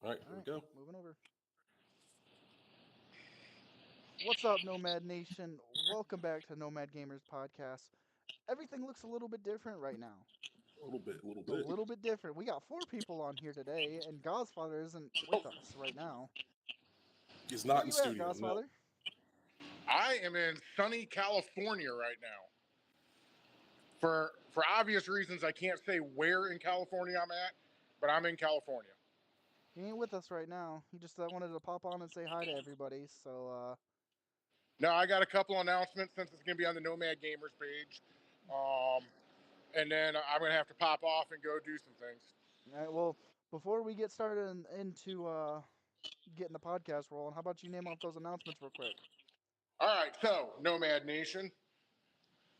All right, here we go. Moving over. What's up, Nomad Nation? Welcome back to Nomad Gamers Podcast. Everything looks a little bit different right now. A little bit, a little A bit. little bit different. We got 4 people on here today, and Godfather isn't with us right now. He's Where not in you at, studio. No. Godfather? I am in sunny California right now. For obvious reasons, I can't say where in California I'm at, but I'm in California. He ain't with us right now. He just wanted to pop on and say hi to everybody. So, Now, I got a couple announcements since it's going to be on the Nomad Gamers page. And then I'm going to have to pop off and go do some things. all right, well, before we get started into getting the podcast rolling, how about you name off those announcements real quick? All right, so Nomad Nation.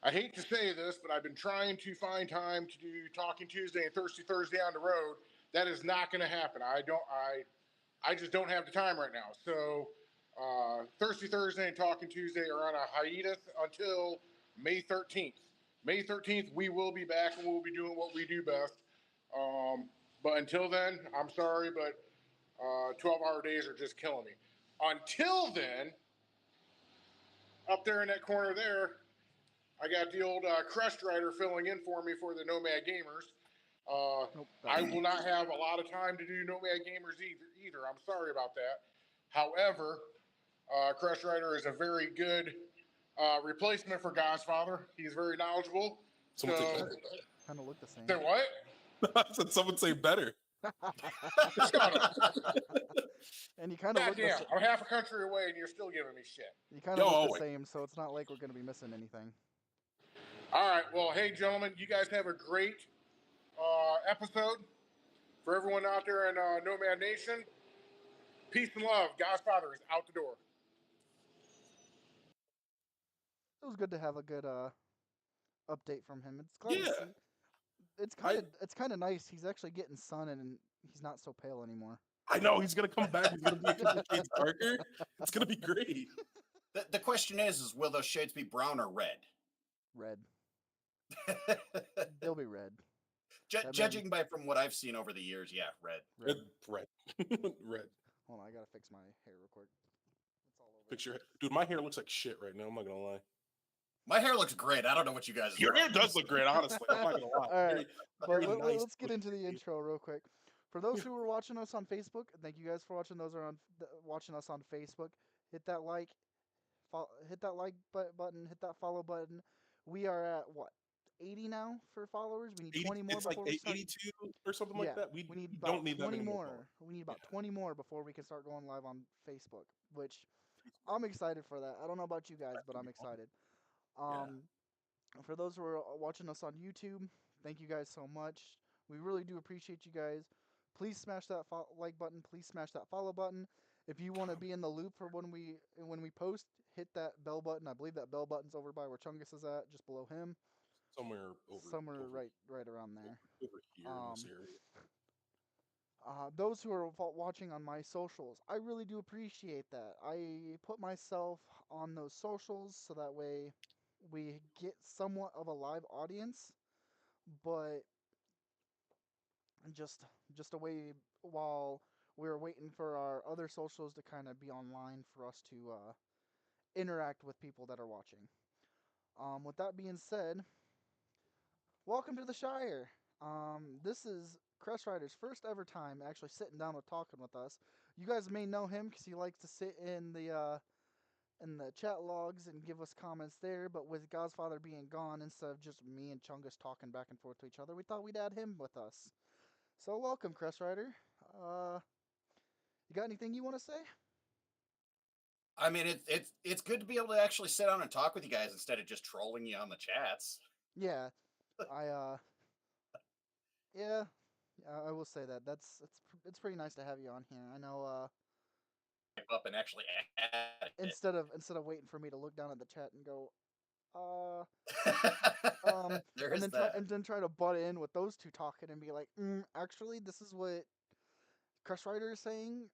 I hate to say this, but I've been trying to find time to do Talking Tuesday and Thirsty Thursday on the road. That is not going to happen. I just don't have the time right now. So Thirsty Thursday and Talking Tuesday are on a hiatus until May 13th. May 13th, we will be back and we'll be doing what we do best. But until then, I'm sorry, but 12-hour days are just killing me. Until then, up there in that corner there, I got the old Crest Rider filling in for me for the Nomad Gamers. Nope, I will not have a lot of time to do Nomad Gamers either. I'm sorry about that. However, Crest Rider is a very good replacement for Godfather. He's very knowledgeable. Someone say So, better. Kind of look the same. say what? I said someone say better. And you kind of look the Goddamn, same. I'm half a country away and you're still giving me shit. You kind of Yo, look I'll the wait. same, so it's not like we're going to be missing anything. All right. Well, hey, gentlemen, you guys have a great episode. For everyone out there in Nomad Nation, peace and love. Godfather is out the door. It was good to have a good update from him. It's glad to Yeah. see. It's kind of nice. He's actually getting sun and he's not so pale anymore. I know he's gonna come back. He's gonna be a couple shades darker. It's gonna be great. The question is will those shades be brown or red? Red. They'll be red. Judging by from what I've seen over the years, yeah, red. Red. Red. Hold on, I gotta fix my hair real quick. It's all over. Fix your hair. Dude, my hair looks like shit right now. I'm not gonna lie. My hair looks great. I don't know what you guys. Your hair does look great, honestly. I'm not gonna lie. All right, but Very nice. let's get into the intro real quick. For those who are watching us on Facebook, thank you guys for watching. Those who are watching us on Facebook, hit that like, hit that like button, hit that follow button. We are at what, 80 now for followers? We need 20 more It's before like we start. 82 or something Yeah, like that. We need don't about need that 20 many more. We need about Yeah. 20 more before we can start going live on Facebook, which I'm excited for that. I don't know about you guys, but I'm excited. For those who are watching us on YouTube, thank you guys so much. We really do appreciate you guys. Please smash that like button. Please smash that follow button. If you want to be in the loop for when we post, hit that bell button. I believe that bell button's over by where Chungus is at, just below him. Somewhere over right around there. Over here in this area. Those who are watching on my socials, I really do appreciate that. I put myself on those socials so that way we get somewhat of a live audience, but just a way while we're waiting for our other socials to kind of be online for us to interact with people that are watching. With that being said, welcome to the Shire. This is Crest Rider's first ever time actually sitting down and talking with us. You guys may know him because he likes to sit in the chat logs and give us comments there, but with Godfather being gone, instead of just me and Chungus talking back and forth to each other, we thought we'd add him with us. So welcome, Crest Rider. You got anything you want to say? I mean, it's good to be able to actually sit down and talk with you guys instead of just trolling you on the chats. Yeah, I will say that. It's pretty nice to have you on here. I know. Up and actually add it. Instead of waiting for me to look down at the chat and go, There and is then that. and then try to butt in with those two talking and be like, actually, this is what Crest Rider is saying.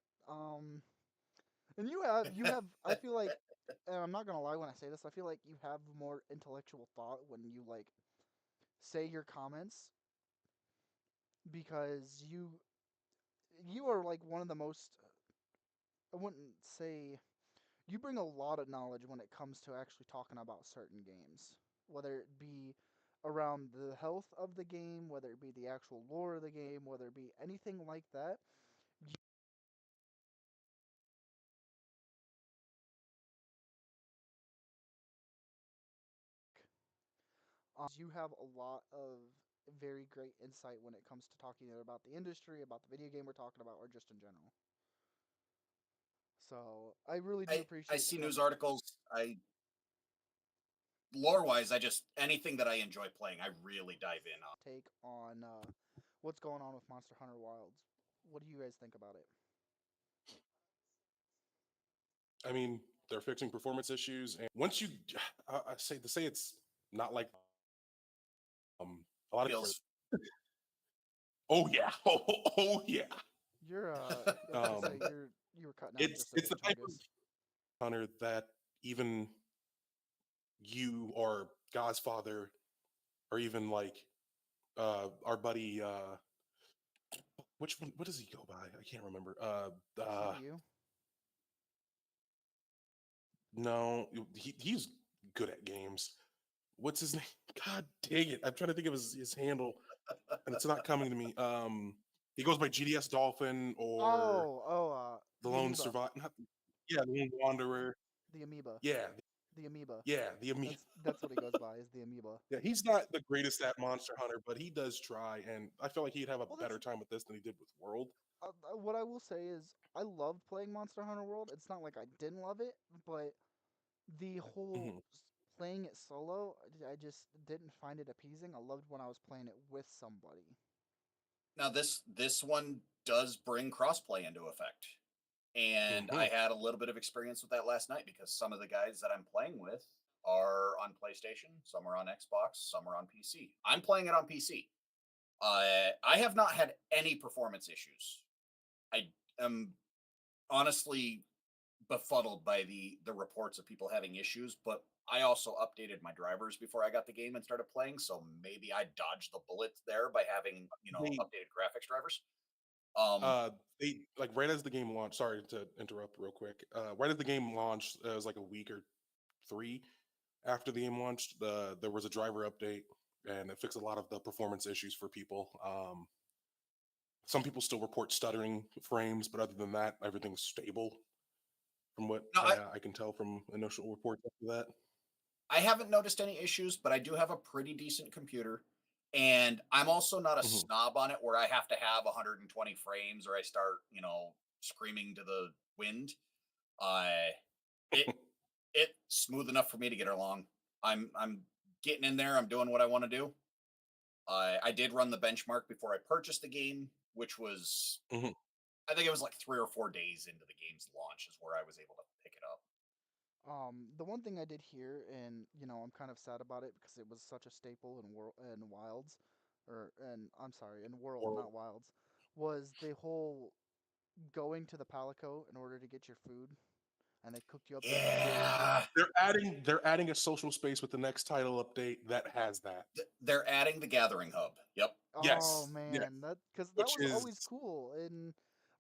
And you have. I feel like, and I'm not gonna lie when I say this. I feel like you have more intellectual thought when you like say your comments, because you are like one of the most. I wouldn't say you bring a lot of knowledge when it comes to actually talking about certain games, whether it be around the health of the game, whether it be the actual lore of the game, whether it be anything like that. You have a lot of very great insight when it comes to talking about the industry, about the video game we're talking about, or just in general. So I really do I appreciate see some news articles. I lore wise, I just anything that I enjoy playing, I really dive in on. take on what's going on with Monster Hunter Wilds. What do you guys think about it? I mean, they're fixing performance issues, and once you, I say to say it's not like a lot of people. Feels Oh yeah, oh yeah. You're I was gonna say Um, you were cutting out just a it's bit, the type of Chungus. hunter that even you or Godfather or even like our buddy which one, what does he go by? I can't remember. Kiryu. No, he's good at games. What's his name? God dang it. I'm trying to think of his handle and it's not coming to me. He goes by GDS Dolphin or the The Lone amoeba. Survivor. Yeah, the Lone Wanderer. The amoeba. Yeah, The amoeba. the Amoeba. That's what he goes by is the amoeba. Yeah, he's not the greatest at Monster Hunter, but he does try, and I feel like he'd have a Well, better time with this than he did with World. what I will say is I loved playing Monster Hunter World. It's not like I didn't love it, but the whole Hmm. playing it solo, I just didn't find it appeasing. I loved when I was playing it with somebody. now this one does bring crossplay into effect. And Hmm. I had a little bit of experience with that last night because some of the guys that I'm playing with are on PlayStation, some are on Xbox, some are on PC. I'm playing it on PC. I have not had any performance issues. I am honestly befuddled by the reports of people having issues, but I also updated my drivers before I got the game and started playing, so maybe I dodged the bullet there by having, They updated graphics drivers. Um they like right as the game launched. Sorry to interrupt real quick. Right as the game launched, it was like a week or three after the game launched. There was a driver update, and it fixed a lot of the performance issues for people. Some people still report stuttering frames, but other than that, everything's stable. From what no, I can tell from initial reports after that. I haven't noticed any issues, but I do have a pretty decent computer. And I'm also not a Hmm. snob on it where I have to have 120 frames or I start, screaming to the wind. I it it's smooth enough for me to get along. I'm getting in there. I'm doing what I want to do. I did run the benchmark before I purchased the game, which was Hmm. I think it was like 3 or 4 days into the game's launch is where I was able to pick it up. The one thing I did hear, and I'm kind of sad about it because it was such a staple in world and wilds, and I'm sorry, in world, Or not wilds, was the whole going to the Palico in order to get your food, and they cooked you up just like a pig. Yeah. they're adding a social space with the next title update that has that. They're adding the gathering hub. Yep. Oh Yes, yes, man, because that which was is always cool, and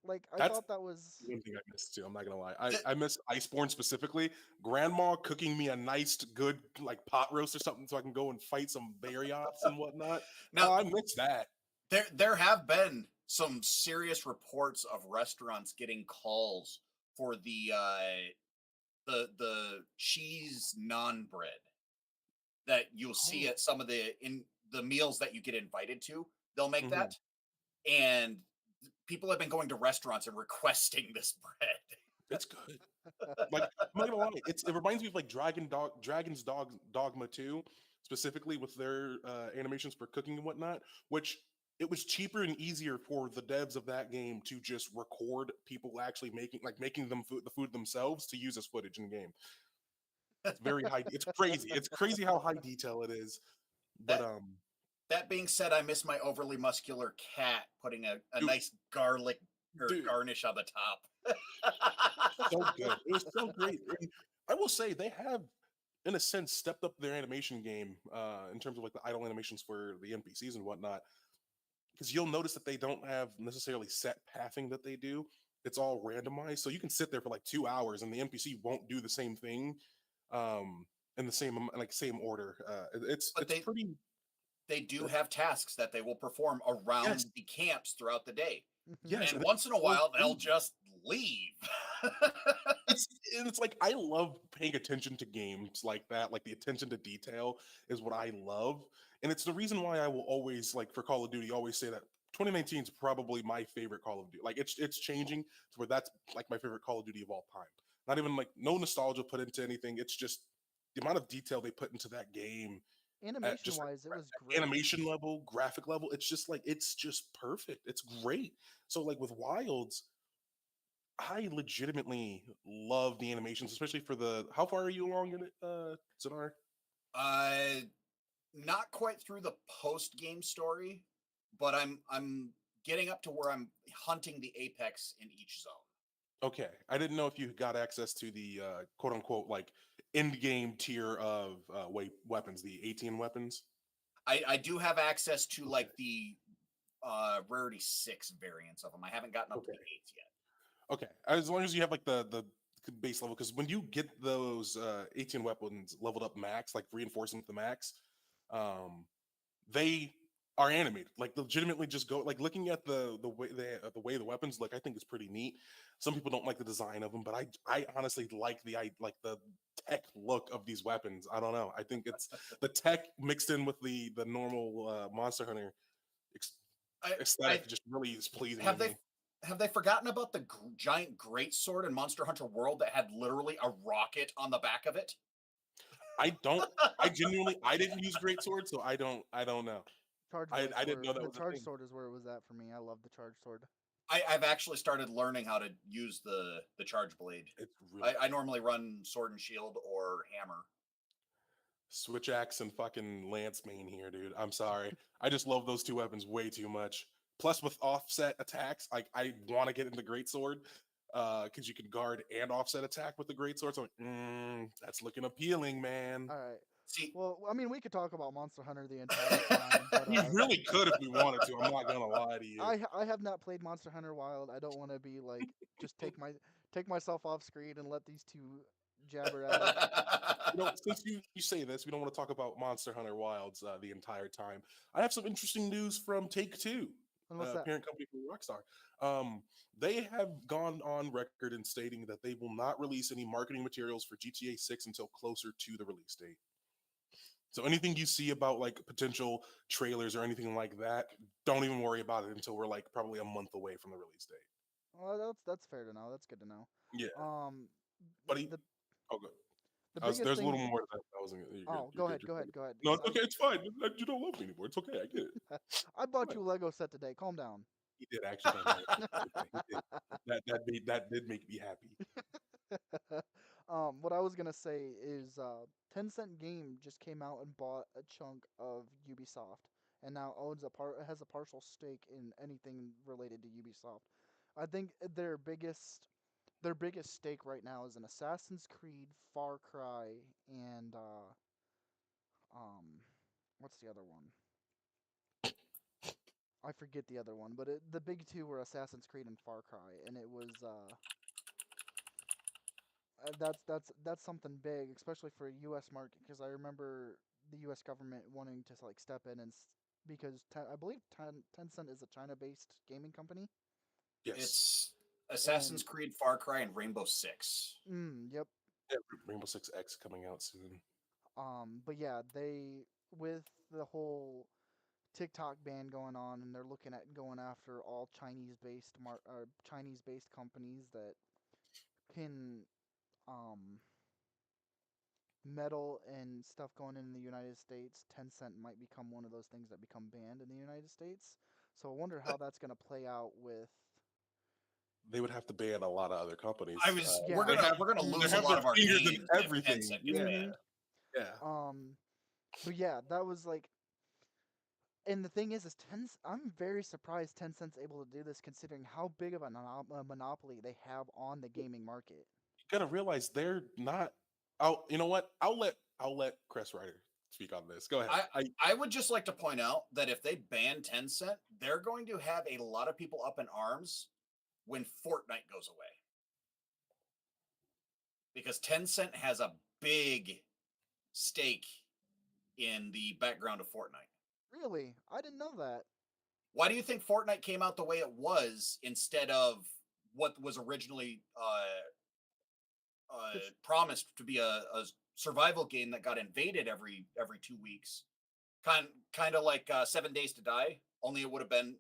like I that's thought that was. one thing I miss too. I'm not gonna lie. The- I miss Iceborne specifically. Grandma cooking me a nice, good like pot roast or something, so I can go and fight some Barioths and whatnot. now Oh, I miss that. there have been some serious reports of restaurants getting calls for the cheese naan bread that you'll see Oh, at some of the meals that you get invited to. They'll make Hmm. that, and people have been going to restaurants and requesting this bread. It's good. Like I'm not gonna lie, it reminds me of like Dragon's Dogma 2, specifically with their animations for cooking and whatnot, which it was cheaper and easier for the devs of that game to just record people actually making them the food themselves to use as footage in game. It's very high. It's crazy. It's crazy how high detail it is. But That that being said, I miss my overly muscular cat putting a dude, nice garlic or dude, garnish on the top. so good. It was so great. And I will say they have in a sense stepped up their animation game in terms of like the idle animations for the NPCs and whatnot. because you'll notice that they don't have necessarily set pathing that they do. It's all randomized, so you can sit there for like 2 hours, and the NPC won't do the same thing, in the same like same order. But It's pretty. they do have tasks that they will perform Yes, around the camps throughout the day. Mhm. yes, And and once in a it's so while, they'll crazy. just leave. It's and it's like I love paying attention to games like that. Like the attention to detail is what I love, and it's the reason why I will always like for Call of Duty always say that 2019 is probably my favorite Call of Duty. Like it's changing to where that's like my favorite Call of Duty of all time. Not even like no nostalgia put into anything. It's just the amount of detail they put into that game at Animation just like wise, it was great. animation level, graphic level. It's just like it's just perfect. It's great. So like with Wilds, I legitimately love the animations, especially for the. How far are you along in it, Zanar? uh, Not quite through the post game story, but I'm getting up to where I'm hunting the apex in each zone. Okay, I didn't know if you got access to the quote unquote like end game tier of weapons, the 18 weapons. I do have access to Okay, like the rarity 6 variants of them. I haven't gotten up to okay, the 8s yet. okay. As long as you have like the base level, because when you get those 18 weapons leveled up max, like reinforcing with the max, um, they are animated like legitimately just go like looking at the way the weapons look. I think it's pretty neat. Some people don't like the design of them, but I honestly like I like the tech look of these weapons. I don't know, I think it's the tech mixed in with the normal Monster Hunter ex- I I aesthetic just really is pleasing to have they me. have they forgotten about the giant great sword in Monster Hunter World that had literally a rocket on the back of it? I don't, I genuinely I didn't use great sword, so I don't know. Charge I blades I didn't were know that the was a charge thing. sword is where it was at for me. I love the charge sword. I've actually started learning how to use the charge blade. It's really I cool. normally run sword and shield or hammer. Switch axe and fucking lance main here, dude. I'm sorry. I just love those two weapons way too much. Plus, with offset attacks, like I want to get into great sword, because you can guard and offset attack with the great sword. So, I'm like, that's looking appealing, man. All right. See, Well, I mean, we could talk about Monster Hunter the entire time, but We really could if we wanted to. I'm not gonna lie to you. I have not played Monster Hunter Wild. I don't want to be like just take myself off screen and let these two jabber at it. Since you say this, we don't want to talk about Monster Hunter Wilds the entire time. I have some interesting news from Take Two, And what's that? parent company for Rockstar. They have gone on record in stating that they will not release any marketing materials for GTA 6 until closer to the release date. So anything you see about like potential trailers or anything like that, don't even worry about it until we're like probably a month away from the release date. Well, that's fair to know. That's good to know. Yeah, Um, but the oh, good. the biggest There's a little thing. more to that. I wasn't. You're good. Oh, You're go good. ahead, You're go ahead, good. go ahead. No, it's okay. It's fine. You don't love me anymore. It's okay. I get it. I bought Fine. you a Lego set today. Calm down. He did actually buy me a Lego set today. He did. That did make me happy. What I was gonna say is, Tencent Game just came out and bought a chunk of Ubisoft, and now owns a part has a partial stake in anything related to Ubisoft. I think their biggest stake right now is in Assassin's Creed, Far Cry, and um, what's the other one? I forget the other one, but the big two were Assassin's Creed and Far Cry, and it was that's something big, especially for a U.S. market, because I remember the U.S. government wanting to like step in because I believe Tencent is a China-based gaming company, Yes. it's and Assassin's Creed, Far Cry, and Rainbow Six. yep. Yeah, Rainbow Six X coming out soon. But yeah, they with the whole TikTok ban going on, and they're looking at going after all Chinese-based companies that can um metal and stuff going in the United States. Tencent might become one of those things that become banned in the United States. So I wonder how that's going to play out with. They would have to ban a lot of other I companies. was Yeah. we're gonna They lose a have lot their of our fingers in games if everything. Tencent gets Yeah, Mm-hmm. banned. yeah. Um, but yeah, that was like, and the thing is I'm very surprised Tencent's able to do this considering how big of a monopoly they have on the gaming market. You gotta realize they're not. You know what? I'll let Chris Ryder speak on this. Go ahead. I would just like to point out that if they ban Tencent, they're going to have a lot of people up in arms when Fortnite goes away. Because Tencent has a big stake in the background of Fortnite. Really? I didn't know that. Why do you think Fortnite came out the way it was instead of what was originally promised to be a survival game that got invaded every 2 weeks? Kind of like 7 Days to Die, only it would have been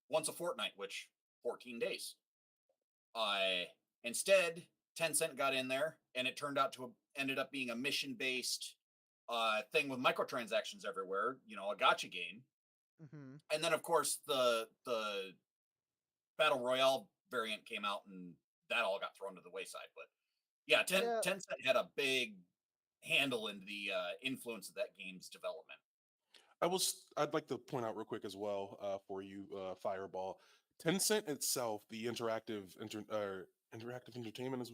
once a fortnight, which 14 days. Instead, Tencent got in there, and it ended up being a mission-based thing with microtransactions everywhere. A gacha game. Mm-hmm. And then, of course, the Battle Royale variant came out, and that all got thrown to the wayside. But yeah, Tencent had a big handle in the influence of that game's development. I'd like to point out real quick as well for you, Fireball. Tencent itself, the interactive entertainment is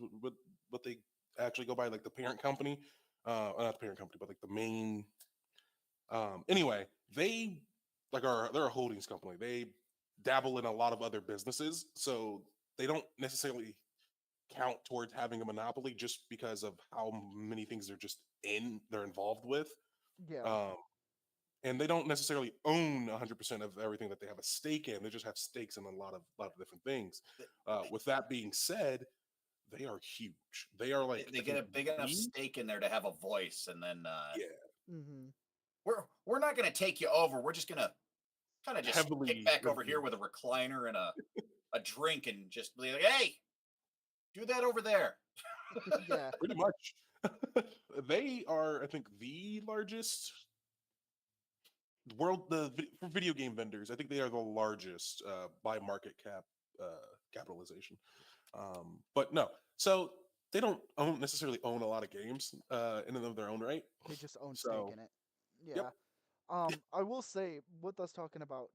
what they actually go by, like the parent company, not the parent company, but like the main. Anyway, they they're a holdings company. They dabble in a lot of other businesses, so they don't necessarily count towards having a monopoly just because of how many things they're involved with. Yeah. And they don't necessarily own 100% of everything that they have a stake in. They just have stakes in a lot of different things. With that being said, they are huge. They are like they get a big enough stake in there to have a voice, and then yeah, Mm-hmm. we're not going to take you over. We're just going to kind of just heavily kick back over here with a recliner and a drink, and just be like, "Hey, do that over there." Yeah. pretty much. They are, I think, the largest for video game vendors. I think they are the largest by market capitalization. But no, so they don't necessarily own a lot of games in and of their own right. They just own So, stake in it. yep. Yeah. I will say, with us talking about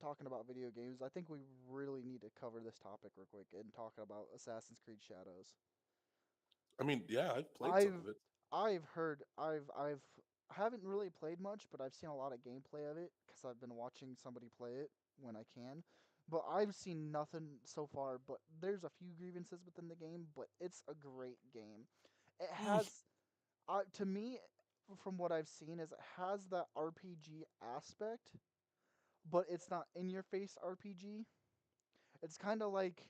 talking about video games, I think we really need to cover this topic real quick and talk about Assassin's Creed Shadows. I mean, yeah, I've played some I've of it. I've heard I've haven't really played much, but I've seen a lot of gameplay of it because I've been watching somebody play it when I can. But I've seen nothing so far. But there's a few grievances within the game, but it's a great game. It has, to me, from what I've seen, is it has that RPG aspect, but it's not in your face RPG. It's kind of like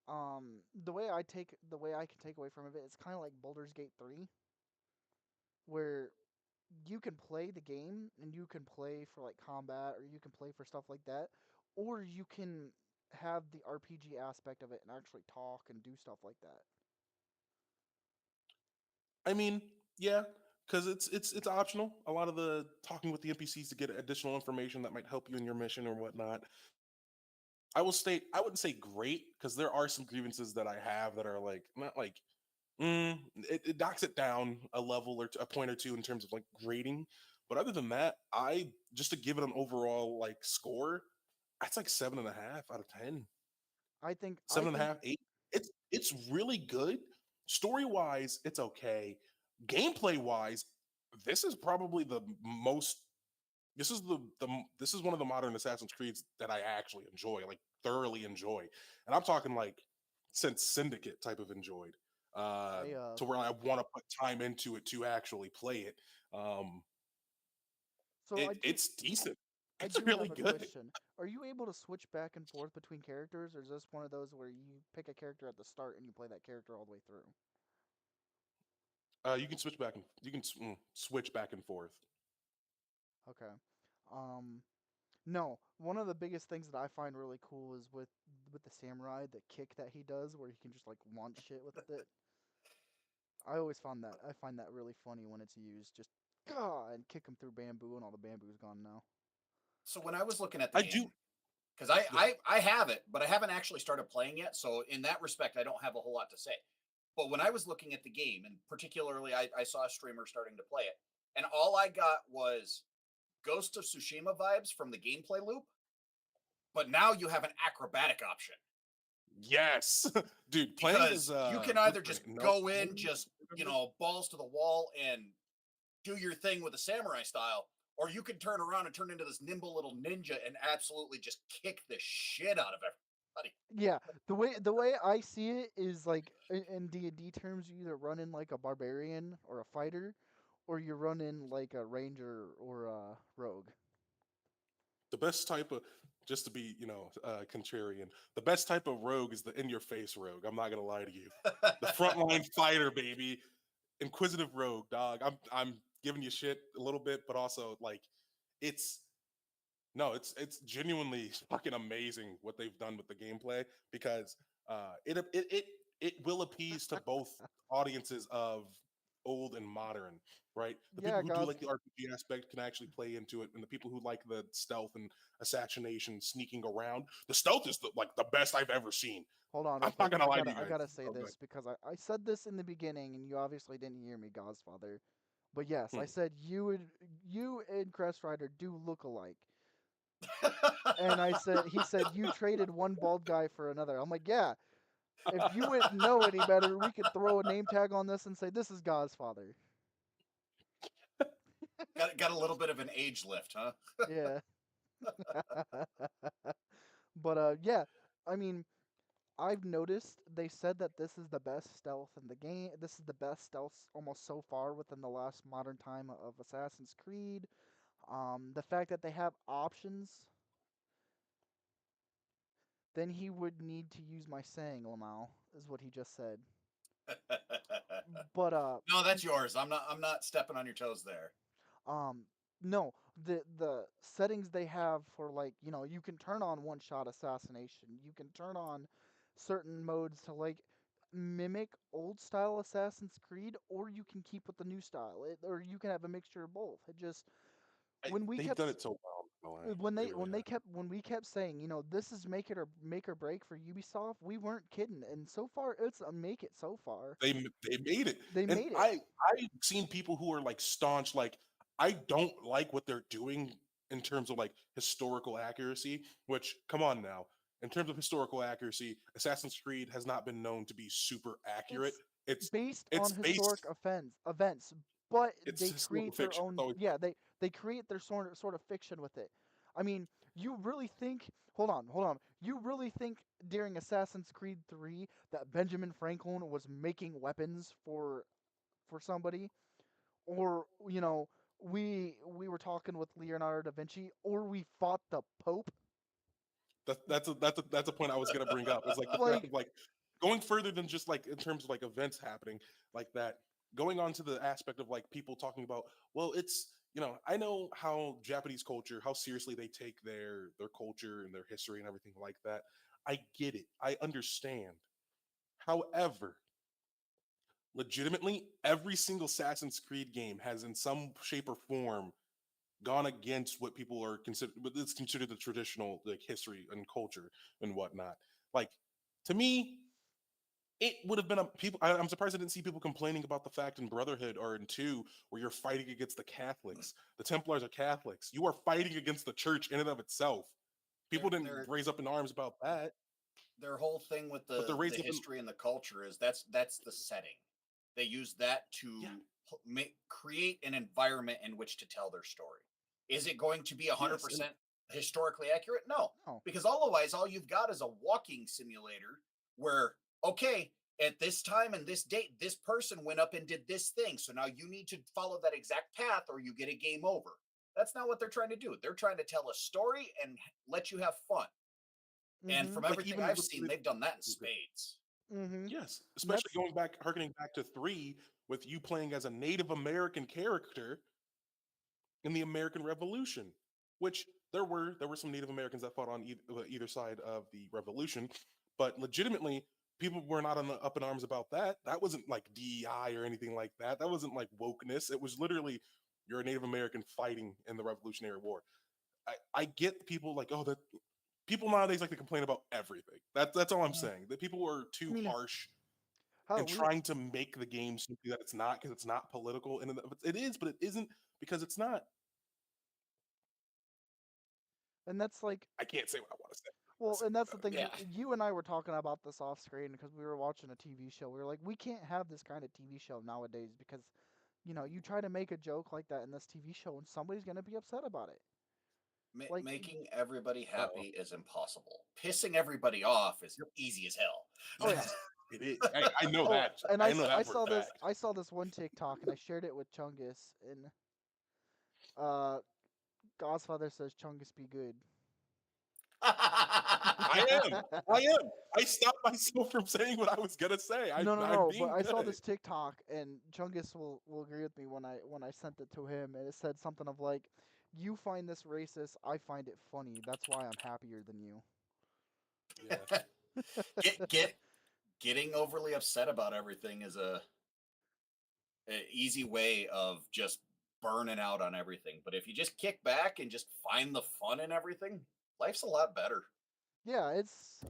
the way I can take away from it. It's kind of like Baldur's Gate 3, where you can play the game and you can play for like combat, or you can play for stuff like that, or you can have the RPG aspect of it and actually talk and do stuff like that. I mean, yeah, because it's optional. A lot of the talking with the NPCs to get additional information that might help you in your mission or whatnot. I wouldn't say great because there are some grievances that I have that are like not like it knocks it down a level or a point or two in terms of like grading. But other than that, I just to give it an overall like score, that's like 7.5 out of 10. I Seven and a think half, 8. It's really good. Story wise, it's okay. Gameplay wise, this is probably the most. This is one of the modern Assassin's Creeds that I actually enjoy, like thoroughly enjoy, and I'm talking like since Syndicate type of enjoyed, I to where I want to put time into it to actually play it. Um, so I do it's decent. I It's do really have a good. question. Are you able to switch back and forth between characters, or is this one of those where you pick a character at the start and you play that character all the way through? You can switch back and switch back and forth. Okay. Um, no, one of the biggest things that I find really cool is with the samurai, the kick that he does, where he can just like launch shit with it. I find that really funny when it's used. Just gah, and kick him through bamboo, and all the bamboo's gone now. So when I was looking at the I game, do. because Go ahead. I have it, but I haven't actually started playing yet. So in that respect, I don't have a whole lot to say. But when I was looking at the game, and particularly I saw a streamer starting to play it, and all I got was Ghost of Tsushima vibes from the gameplay loop. But now you have an acrobatic option. Yes, dude. Playing Because as you can what's either her just name? go in, just balls to the wall, and do your thing with the samurai style, or you can turn around and turn into this nimble little ninja and absolutely just kick the shit out of everybody. Yeah, the way I see it is like in D&D terms, you either run in like a barbarian or a fighter, or you run in like a ranger or a rogue. The best type of, just to be, contrarian, the best type of rogue is the in-your-face rogue. I'm not gonna lie to you. The frontline fighter, baby. Inquisitive rogue, dog. I'm giving you shit a little bit, but also like it's no, it's genuinely fucking amazing what they've done with the gameplay because it will appease to both audiences of old and modern, right? The Yeah, people who do guys. like the RPG aspect can actually play into it, and the people who like the stealth and assassination, sneaking around, the stealth is the best I've ever seen. Hold on, real I'm not quick. gonna lie to you I guys. gotta say Oh, go this because I said this in the beginning and you obviously didn't hear me, Godfather. But yes, I ahead. said you and Crest Rider do look alike. And he said you traded one bald guy for another. I'm like, yeah. If you wouldn't know any better, we could throw a name tag on this and say this is Godfather. got a little bit of an age lift, huh? Yeah. But yeah, I mean, I've noticed they said that this is the best stealth in the game. This is the best stealth almost so far within the last modern time of Assassin's Creed. The fact that they have options, then he would need to use my saying, Lamau, is what he just said. But No, that's yours. I'm not stepping on your toes there. um, no, the settings they have for like you can turn on one shot assassination. You can turn on certain modes to like mimic old style Assassin's Creed, or you can keep with the new style. Or you can have a mixture of both. It just when we They've kept done it so well. I'm not gonna lie. when They really have. when we kept saying this is make or break for Ubisoft, we weren't kidding. And so far, it's a make it so far. They made it, They and made it. I've seen people who are like staunch, like I don't like what they're doing in terms of like historical accuracy. Which come on now, in terms of historical accuracy, Assassin's Creed has not been known to be super accurate. It's It's based on it's historic based events, but it's they historical create their fiction. own. It's always Yeah, they create their sort of fiction with it. I mean, you really think? Hold on. You really think during Assassin's Creed 3 that Benjamin Franklin was making weapons for somebody, or we were talking with Leonardo da Vinci, or we fought the Pope? that's a point I was gonna bring up. It's like the fact Like, of like going further than just like in terms of like events happening like that. Going on to the aspect of like people talking about, well, it's I know how Japanese culture, how seriously they take their culture and their history and everything like that. I get it. I understand. However, legitimately, every single Assassin's Creed game has in some shape or form gone against what people are considered what is considered the traditional like history and culture and whatnot. Like to me, it would have been a people. I'm surprised I didn't see people complaining about the fact in Brotherhood or in two where you're fighting against the Catholics. The Templars are Catholics. You are fighting against the church in and of itself. People Their didn't their raise up in arms about that, their whole thing with but they're the raised up in history and the culture is that's the setting. They use that to yeah, create an environment in which to tell their story. Is it going to be yes, and 100% historically accurate? No, no. because otherwise all you've got is a walking simulator where, okay, at this time and this date this person went up and did this thing, so now you need to follow that exact path or you get a game over. That's not what they're trying to do. They're trying to tell a story and let you have fun. And Mhm. from like everything even I've with seen, they've done that in spades. Mhm. yes, And especially that's going back, harkening back to three, with you playing as a Native American character in the American Revolution, which there were some Native Americans that fought on either side of the Revolution, but legitimately people were not up in arms about that. That wasn't like DEI or anything like that. That wasn't like wokeness. It was literally you're a Native American fighting in the Revolutionary War. I get people like, oh, that people nowadays like to complain about everything. That's all I'm uh, saying. That people are I too mean, harsh hell, and trying to make the game something that it's not because it's not political. And it is, but it isn't because it's not. and that's like I can't say what I want to say. Well, and that's the thing. Yeah. You and I were talking about this off screen because we were watching a TV show. We were like, we can't have this kind of TV show nowadays because you try to make a joke like that in this TV show, and somebody's gonna be upset about it. Like, Making everybody Uh-oh. happy is impossible. Pissing everybody off is Yep. easy as hell. oh yeah. It is. Hey, I know Oh, that. and I know I that for saw a this. fact. I saw this one TikTok, and I shared it with Chungus. And Godfather says Chungus be good. I am. I am. I stopped myself from saying what I was gonna say. No, I'm no. But being I saw good. this TikTok, and Chungus will agree with me when I sent it to him, and it said something of like, "You find this racist, I find it funny. That's why I'm happier than you." Yeah. Getting overly upset about everything is a easy way of just burning out on everything. But if you just kick back and just find the fun in everything, life's a lot better. Yeah,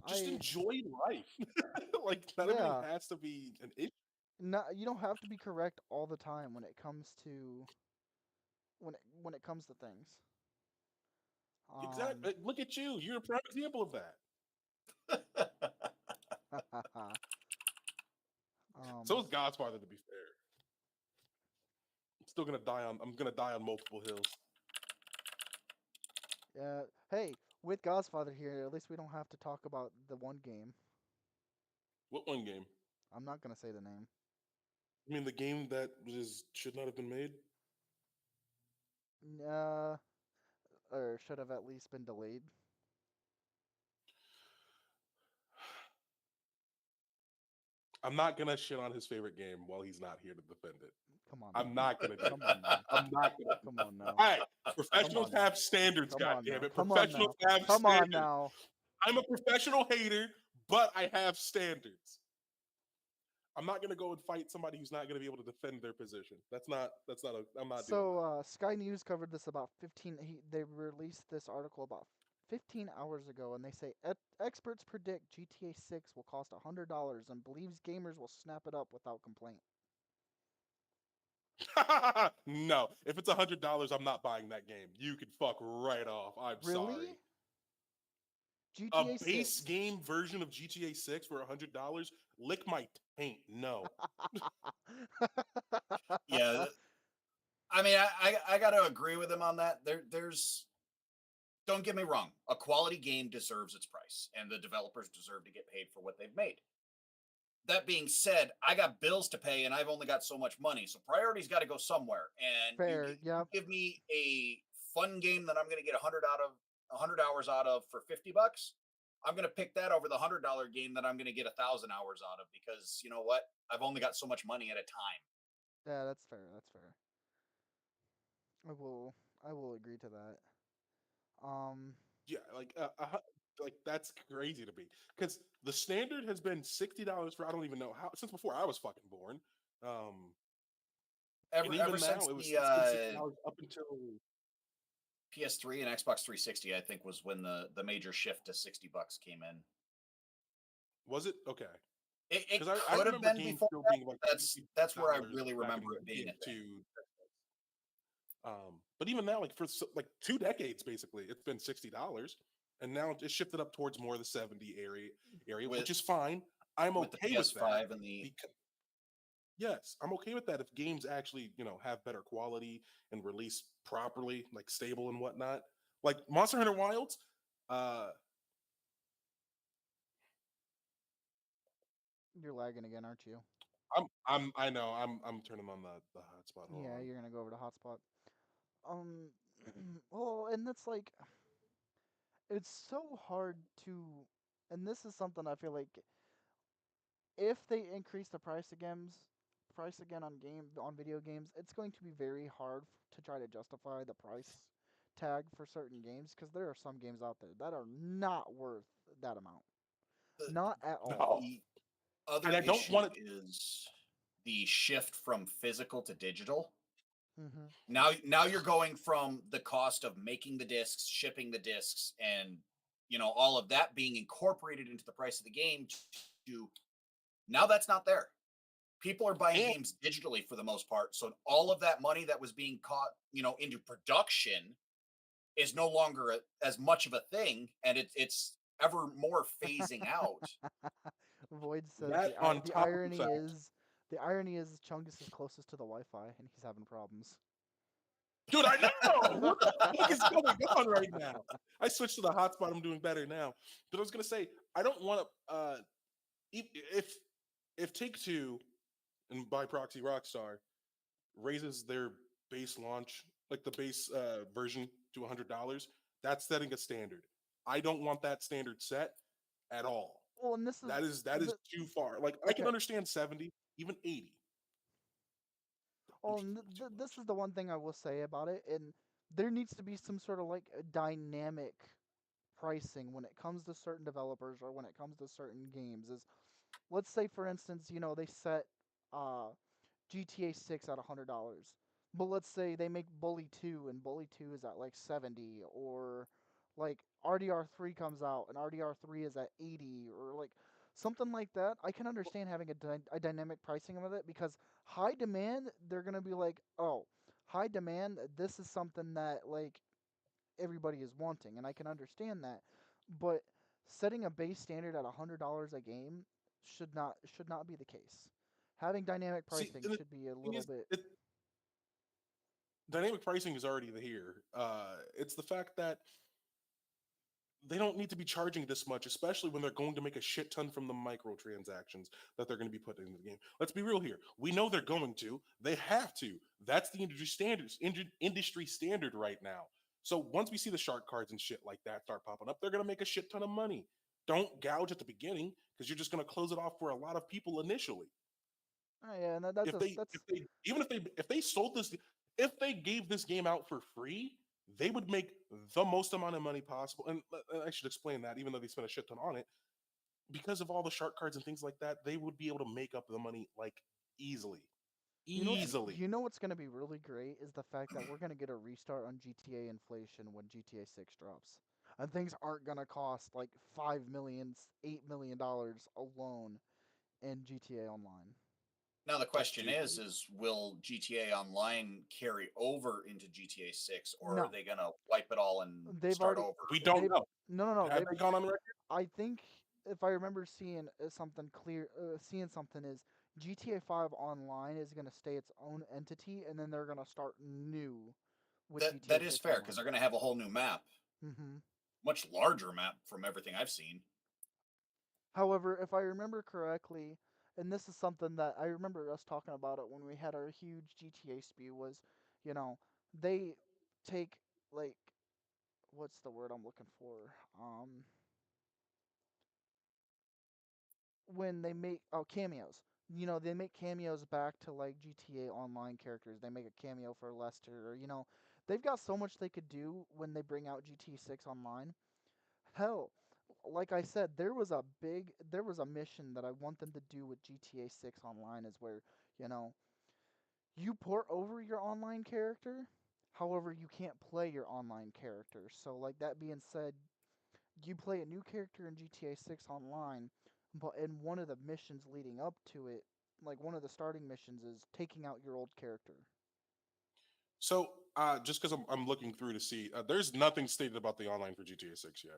Just enjoy life. Like not everything yeah. has to be an issue. Not you don't have to be correct all the time when it comes to when it comes to things. Exactly. Look at you. You're a prime example of that. So is Godfather, to be fair. I'm gonna die on multiple hills. yeah. Hey, with Godfather here, at least we don't have to talk about the one game. What one game? I'm not gonna say the name. I mean the game that should not have been made? Uh, or should have at least been delayed. I'm not gonna shit on his favorite game while he's not here to defend it. Come on. I'm not gonna do Come that. on now. I'm not gonna. Come on now. All right, professionals now. have standards. Come God on damn now. it, Come on professionals now. have Come on standards. now. I'm a professional hater, but I have standards. I'm not gonna go and fight somebody who's not gonna be able to defend their position. That's not. I'm not doing So Sky News covered this about 15. They released this article about 15 hours ago, and they say experts predict GTA 6 will cost $100 and believes gamers will snap it up without complaint. that. No, if it's $100, I'm not buying that game. You can fuck right off. I'm Really? sorry. A GTA base 6. game version of GTA 6 for $100? Lick my taint. No. Yeah, I mean, I got to agree with him on that. There's don't get me wrong, a quality game deserves its price, and the developers deserve to get paid for what they've made. That being said, I got bills to pay, and I've only got so much money, so priorities got to go somewhere. And Fair. you Yep. give me a fun game that I'm going to get 100 hours out of for $50. I'm going to pick that over the $100 game that I'm going to get 1,000 hours out of, because you know what? I've only got so much money at a time. Yeah, that's fair. That's fair. I will agree to that. Yeah, like that's crazy to me because the standard has been $60 for I don't even know how since before I was fucking born. And Ever even since now it's been the $60 up until PS3 and Xbox 360, I think, was when the major shift to $60 came in. was it okay? It Because I could have remember been games before still that. being like That's where I $60 really back remember in it being a thing. But even now, like for like 2 decades, basically, it's been $60, and now it's shifted up towards more of the 70 area, which is fine. I'm With the okay with that PS5 and the because yes, I'm okay with that if games actually, have better quality and release properly, like stable and whatnot. Like Monster Hunter Wilds, uh, You're lagging again, aren't you? I know, I'm turning on the hotspot. Hold Yeah, on. you're gonna go over to hotspot. Um, well, and that's like it's so hard to, and this is something I feel like if they increase the price again on video games, it's going to be very hard to try to justify the price tag for certain games because there are some games out there that are not worth that amount, the, not at all. No, the other and I don't issue want it. is the shift from physical to digital. Mm-hmm. Now you're going from the cost of making the discs, shipping the discs, and all of that being incorporated into the price of the game to now that's not there. People are buying And games digitally for the most part, so all of that money that was being caught, into production is no longer as much of a thing, and it's ever more phasing out. Void says that on the top of the irony fact, is The irony is Chungus is closest to the Wi-Fi, and he's having problems. Dude, I know. What the fuck is going on right now? I switched to the hotspot. I'm doing better now. But I was gonna say, I don't want to. If Take Two and by proxy Rockstar raises their base launch, like the base version, to $100, that's setting a standard. I don't want that standard set at all. Well, and this is That is the, too far. Like I can okay. understand 70, even 80. Well, and Too this much. is the one thing I will say about it, and there needs to be some sort of like a dynamic pricing when it comes to certain developers or when it comes to certain games. Is let's say for instance, they set uh GTA 6 at $100. But let's say they make Bully 2 and Bully 2 is at like 70, or like RDR3 comes out and RDR3 is at 80, or like something like that. I can understand having a dynamic pricing of it because high demand, they're going to be like, "Oh, high demand, this is something that like everybody is wanting," and I can understand that. But setting a base standard at $100 a game should not be the case. Having dynamic See, pricing and the should be a thing little is, bit. dynamic pricing is already here. It's the fact that they don't need to be charging this much, especially when they're going to make a shit ton from the microtransactions that they're going to be putting into the game. Let's be real here. We know they're going to. They have to. That's the industry standard right now. So once we see the shark cards and shit like that start popping up, they're going to make a shit ton of money. Don't gouge at the beginning because you're just going to close it off for a lot of people initially. Oh, yeah, and that's If a they that's if they even if they sold this, if they gave this game out for free, they would make the most amount of money possible. And I should explain that, even though they spent a shit ton on it, because of all the shark cards and things like that, they would be able to make up the money like easily, you know easily. you know what's gonna be really great is the fact that we're gonna get a restart on GTA inflation when GTA 6 drops. And things aren't gonna cost like 5 million, $8 million alone in GTA Online. Now the That's question too crazy. is will GTA Online carry over into GTA 6 or are No, they going to wipe it all and they've start already over? We don't they've know. no no no Have they've they gone on the record? I think if I remember seeing something is GTA 5 Online is going to stay its own entity, and then they're going to start new with GTA That is 6 fair because Online. they're going to have a whole new map, hmm much larger map from everything I've seen. However, if I remember correctly, and this is something that I remember us talking about it when we had our huge GTA spew, was, you know, they take like what's the word I'm looking for? When they make cameos. They make cameos back to like GTA Online characters. They make a cameo for Lester, or they've got so much they could do when they bring out GTA 6 Online. Hell, like I said, there was a mission that I want them to do with GTA 6 Online is where, you know, you port over your online character. However, you can't play your online character. So like that being said, you play a new character in GTA 6 Online, but in one of the missions leading up to it, like one of the starting missions is taking out your old character. So just because I'm looking through to see, there's nothing stated about the online for GTA 6 yet.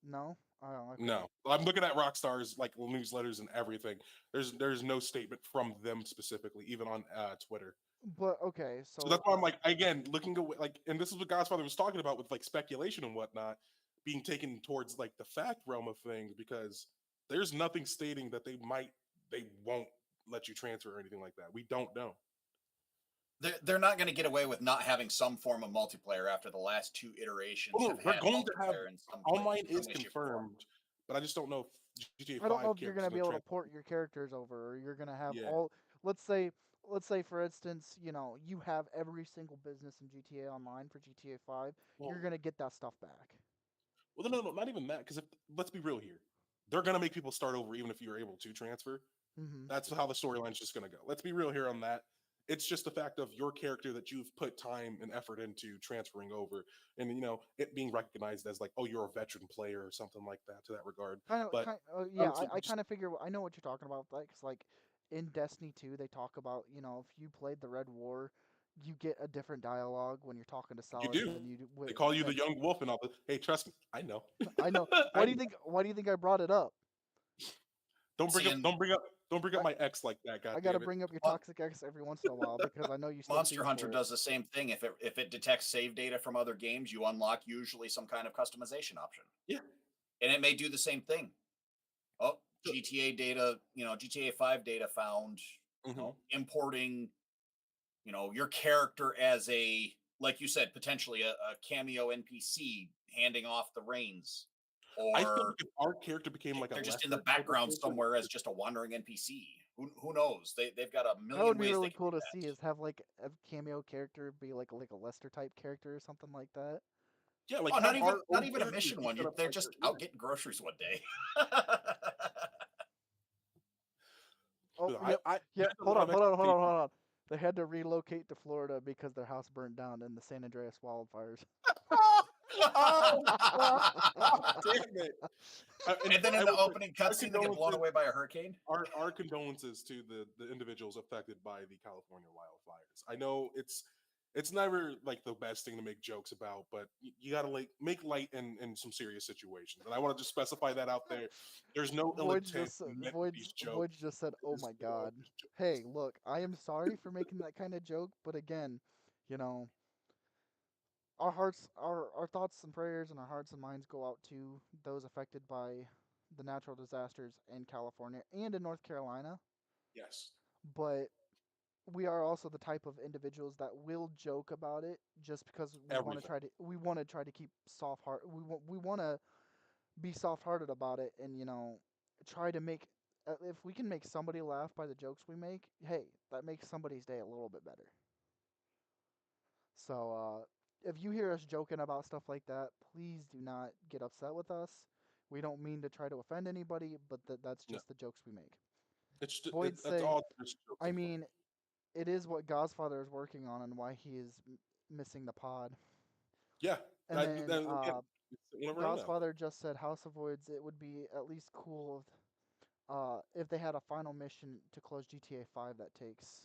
No? Oh, okay. No, I'm looking at Rockstar's like newsletters and everything. There's no statement from them specifically, even on Twitter. But okay, So that's so why I'm like, again, looking away, like, and this is what Godfather was talking about with like speculation and whatnot being taken towards like the fact realm of things, because there's nothing stating that they won't let you transfer or anything like that. We don't know. They're not going to get away with not having some form of multiplayer after the last two iterations Oh, no, have they're had going to have multiplayer in online some is way, shape, or form. confirmed, but I just don't know if GTA I don't know 5 if you're characters gonna are be going to able to transfer. port your characters over, or you're gonna have Yeah. all. Let's say, let's say for instance, you have every single business in GTA Online for GTA 5. You're Well, gonna get that stuff back. no, not even that. Because let's be real here, they're going to make people start over even if you're able to transfer. hmm That's how the storyline's just going to go. Let's be real here on that. It's just the fact of your character that you've put time and effort into transferring over, and it being recognized as like, oh, you're a veteran player or something like that to that regard. But Yeah, obviously, I kind of figure I know what you're talking about. Like, 'cause like in Destiny 2, they talk about if you played the Red War, you get a different dialogue when you're talking to you Saladin do. than you do They call you than the young wolf and all this. Hey, trust me, I know. I know. I Why do you think I brought it up? don't bring See, up. and Don't bring up. Don't bring up my ex like that, I gotta goddammit. bring up your Mon- toxic ex every once in a while because I know you still Monster feed Hunter for it. does the same thing. If it detects save data from other games, you unlock usually some kind of customization option. Yeah. And it may do the same thing. Oh, GTA data, GTA 5 data found, importing, your character as a, like you said, potentially a cameo NPC handing off the reins. I feel Or like if our character became like a they're just in lesser the background character, somewhere as just a wandering NPC. Who knows? They've got a That million would be ways really they can cool do to that. see is have like a cameo character be like a Lester type character or something like that. yeah, like Oh, have not our even own a characters mission be one. set up They're like just yeah. out getting groceries one day. Oh, Dude, yep. I Yeah, had a hold lot on, of hold on, hold on, expectations. hold on. They had to relocate to Florida because their house burned down in the San Andreas wildfires. Oh, fuck. Damn it. And then I in the will say, opening our cutscene, they get blown condolences, away by a hurricane. our condolences to the individuals affected by the California wildfires. I know it's never like the best thing to make jokes about, but you gotta like make light in some serious situations. And I want to just specify that out there. There's no ill intent meant with these jokes. Void just said, "Oh There's my no God." just Hey, look, I am sorry for making that kind of joke, but again, you know, our hearts, our thoughts and prayers and our hearts and minds go out to those affected by the natural disasters in California and in North Carolina. yes, But we are also the type of individuals that will joke about it just because everything. we want to try to keep soft heart we want to be soft-hearted about it and try to make if we can make somebody laugh by the jokes we make, hey, that makes somebody's day a little bit better. So if you hear us joking about stuff like that, please do not get upset with us. We don't mean to try to offend anybody, but that's No, just the jokes we make. it's Void's that's saying, all just jokes I and fun. mean, it is what Godfather is working on and why he is missing the pod. Yeah, And then again, you never know. Godfather just said House of Woods. It would be at least cool if they had a final mission to close GTA 5 that takes,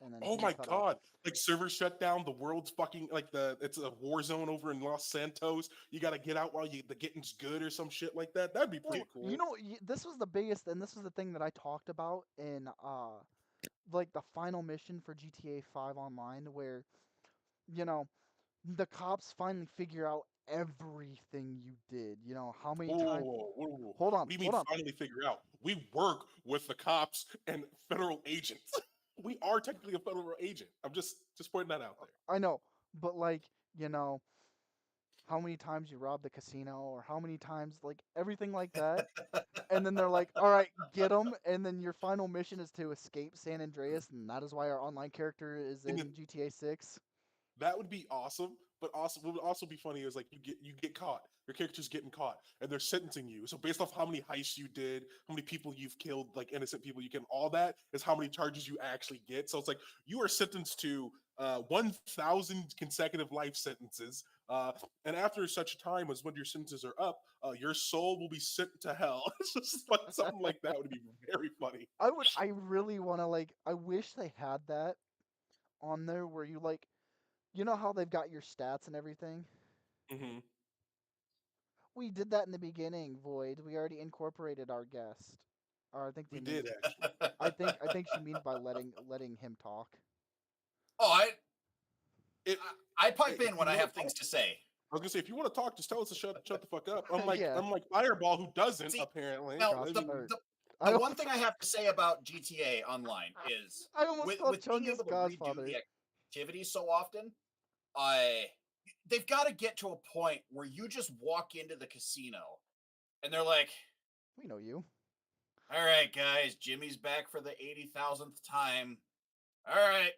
and then Oh he my cut off. god! Like servers shut down. The world's fucking like it's a war zone over in Los Santos. You got to get out while the getting's good or some shit like that. That'd be Well, pretty cool. this was the biggest, and this was the thing that I talked about in like the final mission for GTA 5 Online, where you know the cops finally figure out everything you did. How many times? Whoa, whoa, whoa, whoa. Hold on, What do you mean hold on. finally figure out? We work with the cops and federal agents. We are technically a federal agent. I'm just pointing that out there. I know, but like you know, how many times you robbed the casino, or how many times, like everything like that. And then they're like, "All right, get them." And then your final mission is to escape San Andreas, and that is why our online character is And in GTA 6. that would be awesome. But also, what would also be funny is like you get caught. Your character's getting caught, and they're sentencing you. So based off how many heists you did, how many people you've killed, like innocent people you can, all that is how many charges you actually get. So it's like you are sentenced to 1,000 consecutive life sentences. And after such a time as when your sentences are up, your soul will be sent to hell. It's just like something like that would be very funny. I really want to, like, I wish they had that on there where you, like, how they've got your stats and everything? Hmm. We did that in the beginning, Void. We already incorporated our guest. Or I think We they mean, did actually. I think she means by letting him talk. Oh, It, I pipe if in when you I want have to talk, things to say. I was gonna say if you want to talk, just tell us to shut the fuck up. Unlike Yeah, unlike Fireball, who doesn't See, apparently. now Josh, I the mean, or the, I the al- one thing I have to say about GTA Online is I almost called with being Chungus able to redo Godfather. the activities so often, I they've got to get to a point where you just walk into the casino and they're like, We know you. "All right, guys, Jimmy's back for the 80,000th time. All right,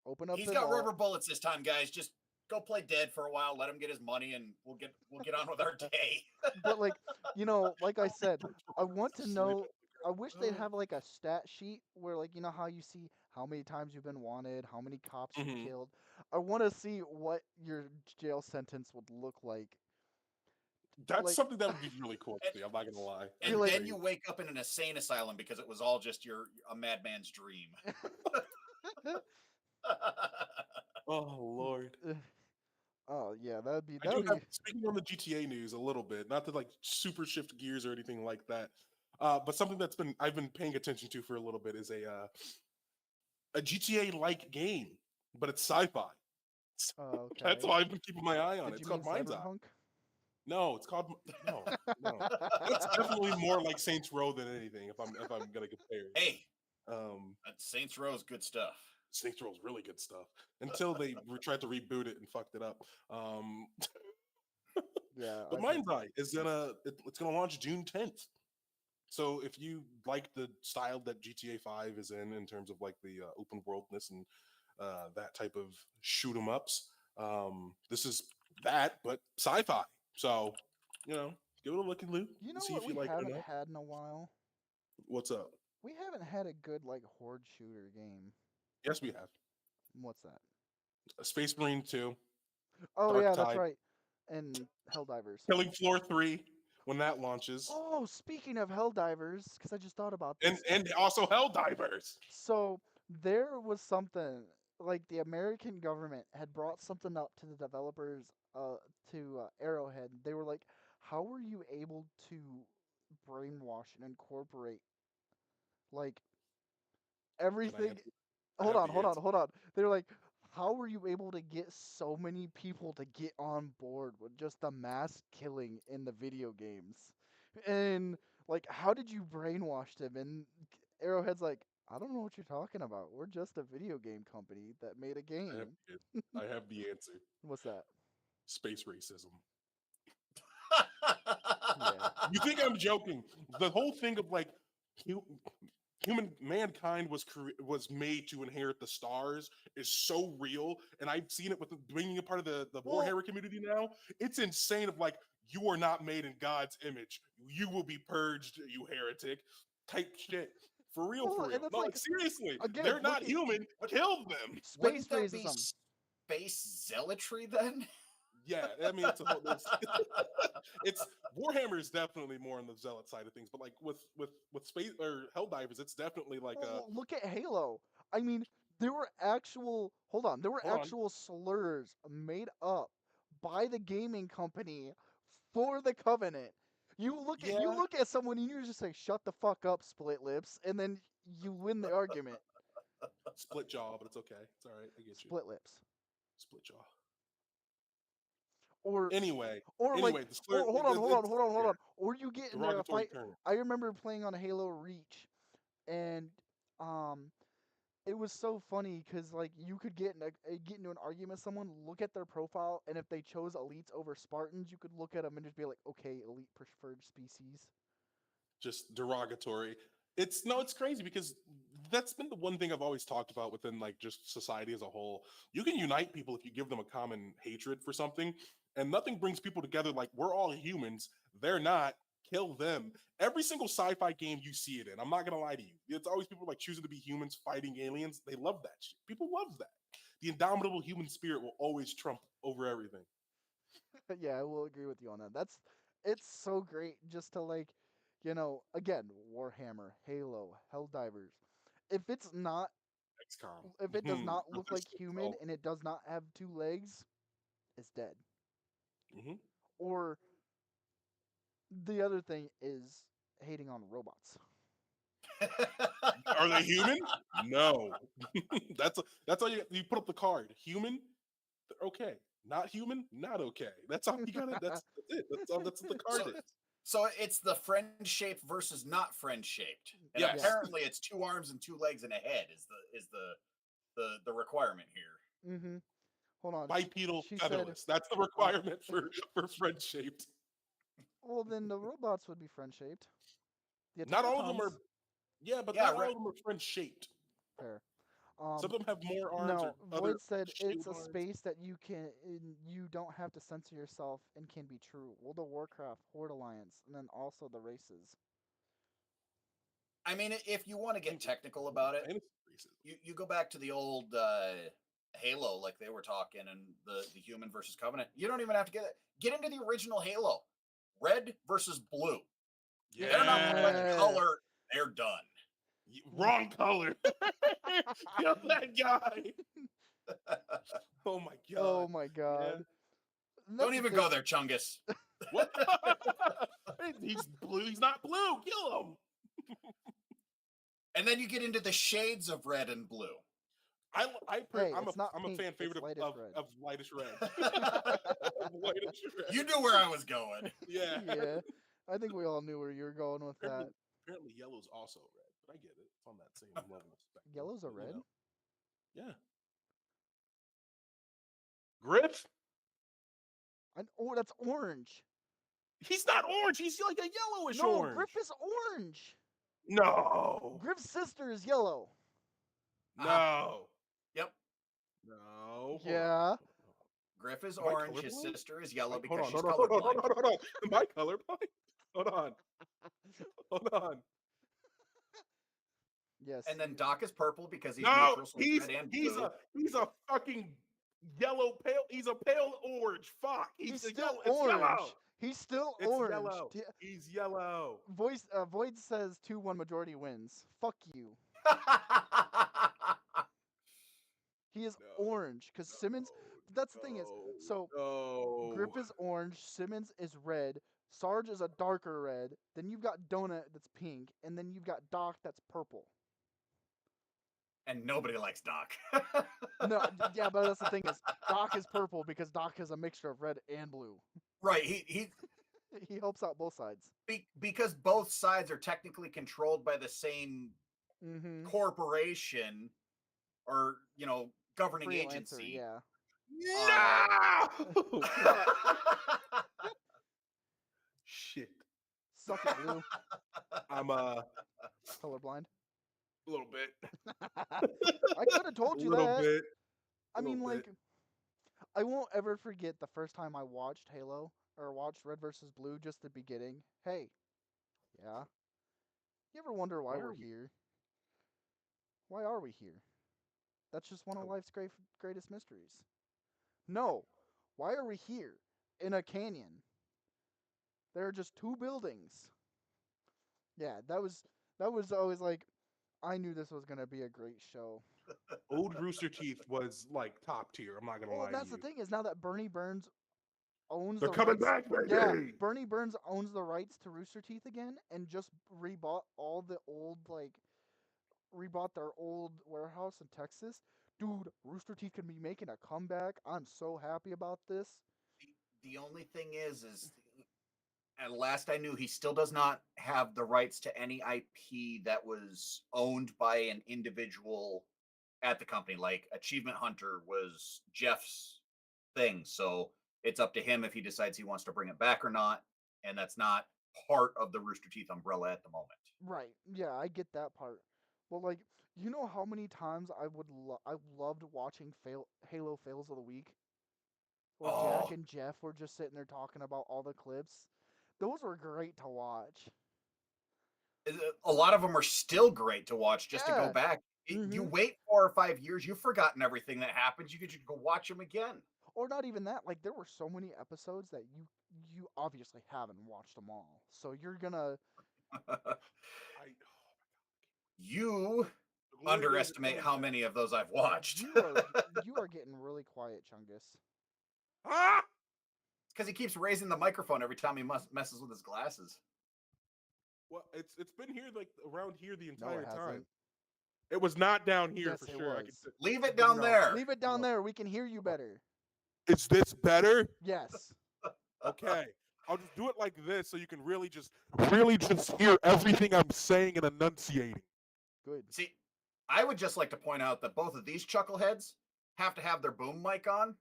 Open up he's the got vault. rubber bullets this time, guys. Just go play dead for a while, let him get his money, and we'll get on with our day." But like, like I said, I want to know. I wish they'd have like a stat sheet where, like, how you see how many times you've been wanted, how many cops you've mhm. killed. I want to see what your jail sentence would look like. That's Like, something that would be really cool to see. I'm not gonna lie. be That'd And be like, then great. you wake up in an insane asylum because it was all just a madman's dream. Oh Lord. oh yeah, that'd be I do that'd have be. speaking on the GTA news a little bit, not to like super shift gears or anything like that. But something I've been paying attention to for a little bit is a GTA like game, but it's sci-fi. Okay. That's why I've been keeping my eye on it. Did It's you mean called Mind's Eye. Cyberpunk? No, it's called no. That's definitely more like Saints Row than anything. If I'm gonna compare. Hey, Um, Saints Row is good stuff. Saints Row is really good stuff until they tried to reboot it and fucked it up. Yeah. But Mind's Eye is it's gonna launch June 10th. So if you like the style that GTA 5 is in terms of like the open worldness and that type of shoot 'em ups, this is that but sci-fi. So give it a look and look. You know See what if you we like it or haven't not. had in a while? What's up? We haven't had a good like horde shooter game. Yes, we have What's that? Space Marine 2, Oh Dark yeah, that's Tide, right. And Helldivers. Killing Floor 3 when that launches, Oh, speaking of Helldivers, because I just thought about and this. and also Helldivers. So there was something like the American government had brought something up to the developers to Arrowhead. They were like, "How were you able to brainwash and incorporate like Can I everything?" answer? I Hold have on, the hold on, answer. hold on. They're like, "How were you able to get so many people to get on board with just the mass killing in the video games?" And like, how did you brainwash them? And Arrowhead's like, "I don't know what you're talking about. We're just a video game company that made a I have game." the answer. I have the answer. What's that? Space racism. Yeah. You think I'm joking? The whole thing of like hu- mankind was made to inherit the stars is so real, and I've seen it with being a part of the Well, Warhammer community now. It's insane. Of like, you are not made in God's image. You will be purged, you heretic. Type shit. For real, well, for and real. that's No, like like seriously, again, they're look not at human. Kill them. space Wouldn't that be racism. space zealotry then? Yeah, I mean it's a whole. It's Warhammer is definitely more on the zealot side of things, but like with space or Helldivers, it's definitely like a Well, look at Halo. I mean, there were actual hold on, there were hold on. actual slurs made up by the gaming company for the Covenant. You Yeah, look at someone and you just say, "Shut the fuck up, split lips," and then you win the argument. split jaw, but it's okay. It's all right. I get you. Split lips. Split jaw. Or Anyway, or like the slur, hold yeah, on. Or you get in a derogatory fight. term. I remember playing on Halo Reach, and um it was so funny because like you could get into an argument with someone, look at their profile, and if they chose elites over Spartans, you could look at them and just be like, okay, elite preferred species. Just derogatory. It's no, it's crazy because that's been the one thing I've always talked about within like just society as a whole. You can unite people if you give them a common hatred for something, and nothing brings people together like we're all humans. They're not. Kill them. Every single sci-fi game you see it in. I'm not gonna lie to you. It's always people like choosing to be humans fighting aliens. They love that shit. People love that. The indomitable human spirit will always trump over everything. Yeah, I will agree with you on that. It's so great just to like, again, Warhammer, Halo, Helldivers. If it's not, XCOM. if it does not look like Resistance. human Oh, and it does not have two legs, it's dead. mhm. Or the other thing is hating on robots. Are they human? No. That's all you put up the card. Human, okay. Not human, not okay. That's all you gotta. That's it. That's all. That's what the so card is. so it's the friend shaped versus not friend shaped. And Yes. Yeah. apparently it's 2 arms and 2 legs and a head is the requirement here. Mm-hmm. Hold on. Bipedal, She said, featherless. That's the requirement for friend shaped. well, then the robots would be friend shaped. The Not all of them automatons, are. Yeah, but Yeah, not all of them are friend shaped. fair. Some of them have more arms or No, other Void said shield it's a arms. space that you don't have to censor yourself and can be true. World of Warcraft, Horde Alliance, and then also the races. I mean, if you want to get technical about it, Fantasy racism. you go back to the old Halo, like they were talking, and the human versus Covenant. You don't even have to get into the original Halo. Red versus blue. Yeah. They're not playing Yeah. color. They're done. Wrong color. Kill that guy. Oh my god. Oh my god. man. And Don't that's the even go thing. there, Chungus. What? He's blue. He's not blue. Kill him. And then you get into the shades of red and blue. Hey, I'm it's not a pink, fan it's favorite lightest of, red. of lightest red. Of lightest red. You knew where I was going. Yeah. Yeah, I think we all knew where you were going with that. Apparently yellow's also red, but I get it. It's on that same level of spectrum. Yellow's a but, red? Yeah. Griff? Oh, that's orange. He's not orange. He's like a yellowish No, orange. Griff is orange. No. Griff's sister is yellow. No. Yep. No. Yeah. Griff is Am I orange. His colorblind? sister is yellow Hold because on, she's hold on, hold on, colorblind. hold on. Am I colorblind? Hold on. Hold on. Yes. And then Doc is purple because he's No, neutral, so he's red and blue. he's a fucking yellow pale. He's a pale orange. Fuck. He's a still yellow. It's orange. yellow. He's still It's orange. yellow. He's yellow. Void says 2-1 majority wins. Fuck you. He is orange because Simmons. That's the thing is, so Griff is orange, Simmons is red, Sarge is a darker red. Then you've got Donut that's pink, and then you've got Doc that's purple. And nobody likes Doc. No, yeah, but that's the thing is, Doc is purple because Doc is a mixture of red and blue. Right. He He helps out both sides. because both sides are technically controlled by the same corporation or governing Freelancer, agency. yeah. No. Shit. Suck it, Blue. I'm Colorblind. a little bit. I could have told you a little that. bit. I mean, little like, bit. I won't ever forget the first time I watched Halo or watched Red versus Blue, just the beginning. Hey, yeah. You ever wonder why we're here? Why are we here? That's just one of life's greatest mysteries. No, why are we here in a canyon? There are just two buildings. Yeah, that was always like, I knew this was gonna be a great show. Old Rooster Teeth was like top tier. I'm not gonna lie. Well, that's the thing is now that Bernie Burns owns They're the coming rights. back, baby. Yeah, Bernie Burns owns the rights to Rooster Teeth again, and just rebought all the old rebought their old warehouse in Texas. Dude, Rooster Teeth can be making a comeback. I'm so happy about this. The only thing is at last I knew, he still does not have the rights to any IP that was owned by an individual at the company. Like Achievement Hunter was Jeff's thing, so it's up to him if he decides he wants to bring it back or not, and that's not part of the Rooster Teeth umbrella at the moment. Right. Yeah, I get that part. Well, like, you know how many times I loved watching Halo fails of the week, where Jack and Jeff were just sitting there talking about all the clips. Those were great to watch. A lot of them are still great to watch just to go back. You wait 4 or 5 years, you've forgotten everything that happens. You could just go watch them again. Or not even that. Like, there were so many episodes that you obviously haven't watched them all. So you're gonna... You underestimate how many of those I've watched. You are getting really quiet, Chungus. Ah! Because he keeps raising the microphone every time he messes with his glasses. Well, it's been here like around here the entire time. Hasn't. It was not down here Yes, for it sure. was. Leave it down there. Leave it down there. We can hear you better. Is this better? Yes. Okay. I'll just do it like this so you can really just hear everything I'm saying and enunciating. Good. See, I would just like to point out that both of these chuckleheads have to have their boom mic on.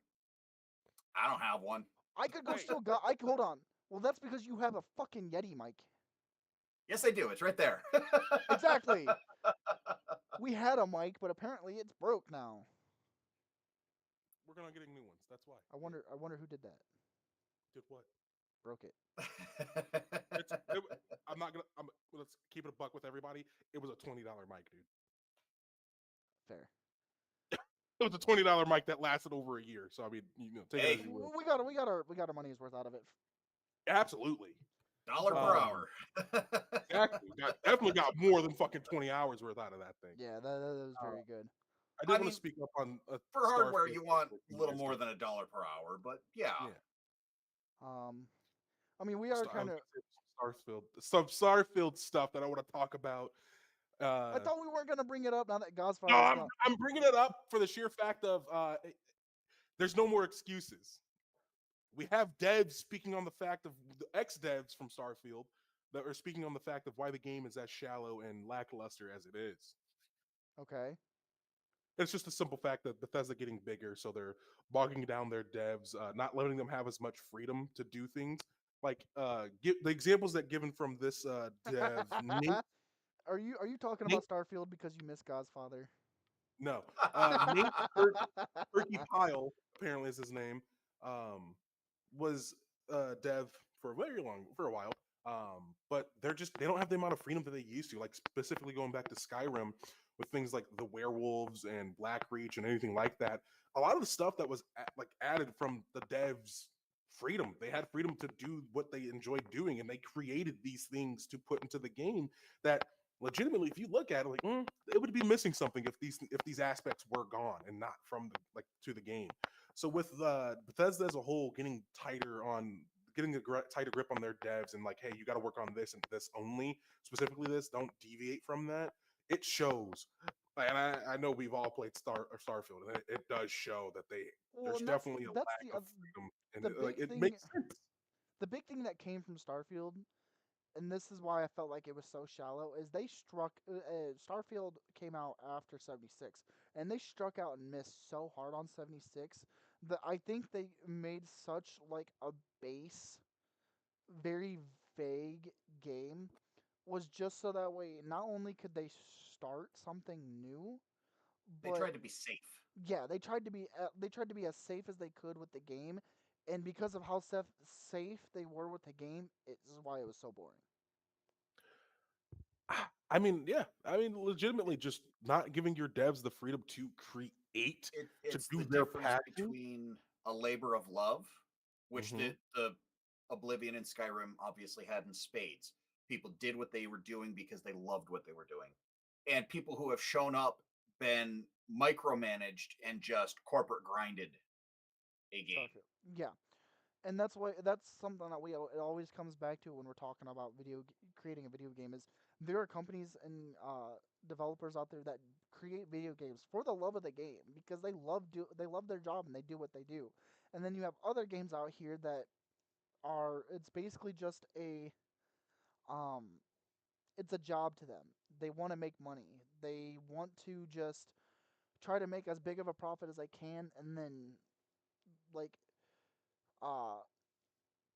I don't have one. I could go still go. Hold on. Well, that's because you have a fucking Yeti mic. Yes, I do. It's right there. Exactly. We had a mic, but apparently it's broke now. We're gonna getting new ones. That's why. I wonder who did that. Did what? Broke it. I'm not gonna. Let's keep it a buck with everybody. It was a $20 mic, dude. Fair. It was a $20 mic that lasted over a year. So I mean, take it as you will. We got our money's worth out of it. Absolutely. $1 per hour. Exactly. Definitely got more than fucking 20 hours worth out of that thing. Yeah, that was very good. I did want to speak up on for hardware. You want a little more than $1 per hour, but yeah. I mean, we are kind of some Starfield stuff that I want to talk about. I thought we weren't gonna bring it up now that No, Godfather's gone. I'm bringing it up for the sheer fact of there's no more excuses. We have devs speaking on the fact of the ex devs from Starfield that are speaking on the fact of why the game is as shallow and lackluster as it is. Okay. It's just a simple fact that Bethesda getting bigger, so they're bogging down their devs, not letting them have as much freedom to do things. Like the examples that given from this dev, Nate, Are you talking Nate, about Starfield because you miss Godfather? no, Nate Turkey Pyle apparently is his name. Was dev for a very long for a while. But they don't have the amount of freedom that they used to. Like specifically going back to Skyrim with things like the werewolves and Blackreach and anything like that. A lot of the stuff that was added from the devs freedom. They had freedom to do what they enjoyed doing, and they created these things to put into the game that legitimately, if you look at it, like it would be missing something if these aspects were gone and not from the to the game. So with Bethesda as a whole getting a tighter grip on their devs and like, hey, you got to work on this and this only, specifically this, don't deviate from that. It shows, and I know we've all played Starfield, and it does show that Well, there's and that's definitely a that's lack the of freedom, and the big it thing. makes sense. The big thing that came from Starfield, and this is why I felt like it was so shallow, is they struck. Starfield came out after 76, and they struck out and missed so hard on 76 that I think they made such like a base, very vague game was just so that way not only could they start something new, They but tried to be safe. yeah, they tried to be as safe as they could with the game, and because of how safe they were with the game, it's why it was so boring. I mean, yeah, I mean, legitimately, just not giving your devs the freedom to create, to It's do the their difference passion. between a labor of love, which Hmm. the Oblivion and Skyrim obviously had in spades. People did what they were doing because they loved what they were doing, and people who have shown up, been micromanaged, and just corporate grinded a game. Starfield, yeah, and that's something that it always comes back to when we're talking about creating a video game is there are companies and developers out there that create video games for the love of the game because they love their job and they do what they do, and then you have other games out here that are it's basically just a um it's a job to them. They want to make money. They want to just try to make as big of a profit as they can, and then like uh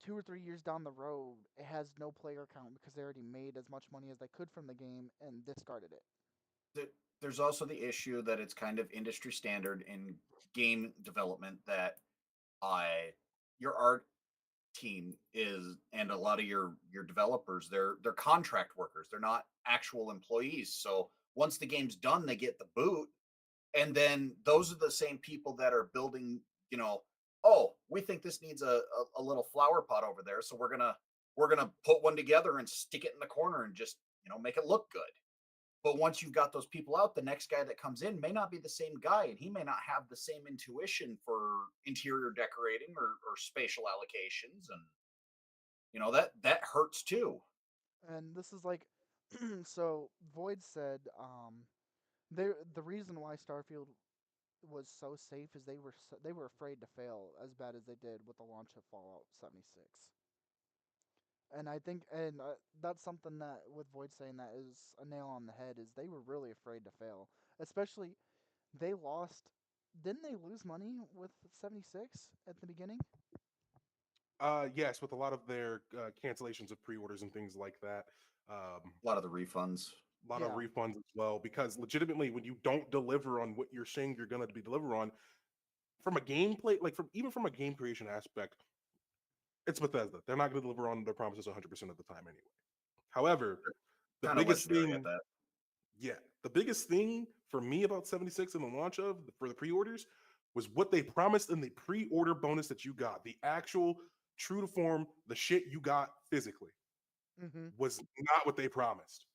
2 or 3 years down the road, it has no player count because they already made as much money as they could from the game and discarded it. There's also the issue that it's kind of industry standard in game development that I your art team is, and a lot of your developers, they're contract workers, they're not actual employees. So once the game's done, they get the boot, and then those are the same people that are building, you know, oh, we think this needs a little flower pot over there, so we're gonna put one together and stick it in the corner and just, make it look good. But once you've got those people out, the next guy that comes in may not be the same guy, and he may not have the same intuition for interior decorating or spatial allocations, and that hurts too. And this is like, so Void said, the reason why Starfield was so safe is they were afraid to fail as bad as they did with the launch of Fallout 76. And I think, and that's something that with Void saying that is a nail on the head. Is they were really afraid to fail, especially they lost. Didn't they lose money with 76 at the beginning? Yes, with a lot of their cancellations of pre-orders and things like that. A lot of the refunds. A lot of Yeah. refunds as well, because legitimately, when you don't deliver on what you're saying you're going to be deliver on, from a gameplay, like from a game creation aspect, it's Bethesda. They're not going to deliver on their promises 100% of the time anyway. However, the Kind of biggest legendary at thing, that. yeah, the biggest thing for me about 76 and the launch for the pre-orders was what they promised in the pre-order bonus that you got. The actual true to form, the shit you got physically Mm-hmm. was not what they promised.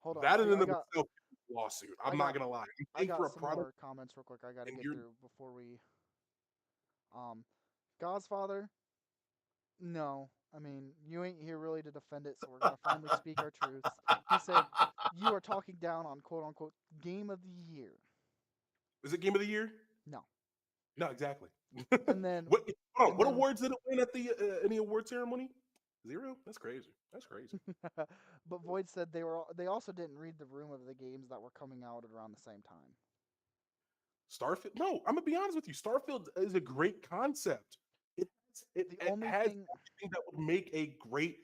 Hold on. That in and I of got itself is a lawsuit. I I'm not got gonna lie. You I paying for got a some product more comments real quick. I got to and get you're through before we um Godfather. No, I mean, you ain't here really to defend it, so we're gonna finally speak our truths. He said you are talking down on quote unquote game of the year. Is it game of the year? No. No, exactly. And then what? Hold on. and What then awards did it win at the any award ceremony? Zero. That's crazy. That's crazy. but Void said they also didn't read the room of the games that were coming out at around the same time. Starfield. No, I'm gonna be honest with you. Starfield is a great concept. The It only has thing everything that would make a great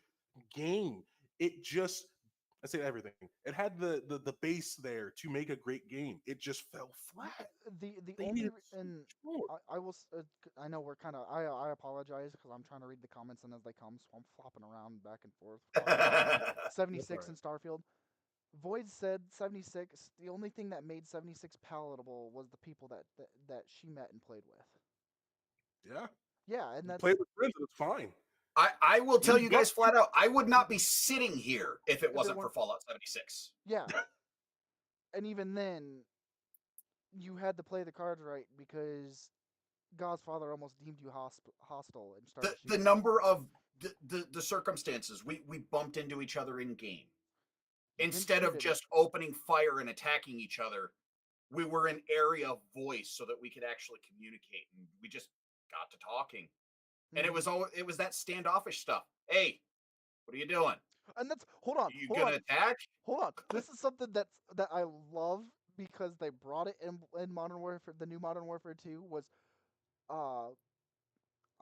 game. It just I say everything. It had the base there to make a great game. It just fell flat. the They only needed re- so and much more. I will I know we're kind of I apologize because I'm trying to read the comments and as they come, so I'm flopping around back and forth talking about That's all 76 right. and Starfield. Void said 76. The only thing that made 76 palatable was the people that she met and played with. Yeah. Yeah, and You play that's with friends and it's fine. I will tell Even you Buck, guys flat out, I would not be sitting here if it if it wasn't for weren't Fallout 76. yeah, and even then you had to play the cards right because God's father almost deemed you hostile and started The shooting at you. number of the circumstances we bumped into each other in game. You didn't Instead shoot of at it. just opening fire and attacking each other, we were in area of voice so that we could actually communicate, and we just got to talking. And Mhm. it was that standoffish stuff. Hey, what are you doing? And that's hold on, You hold on, gonna attack? hold on. This is something that I love because they brought it in Modern Warfare. The new Modern Warfare 2 was uh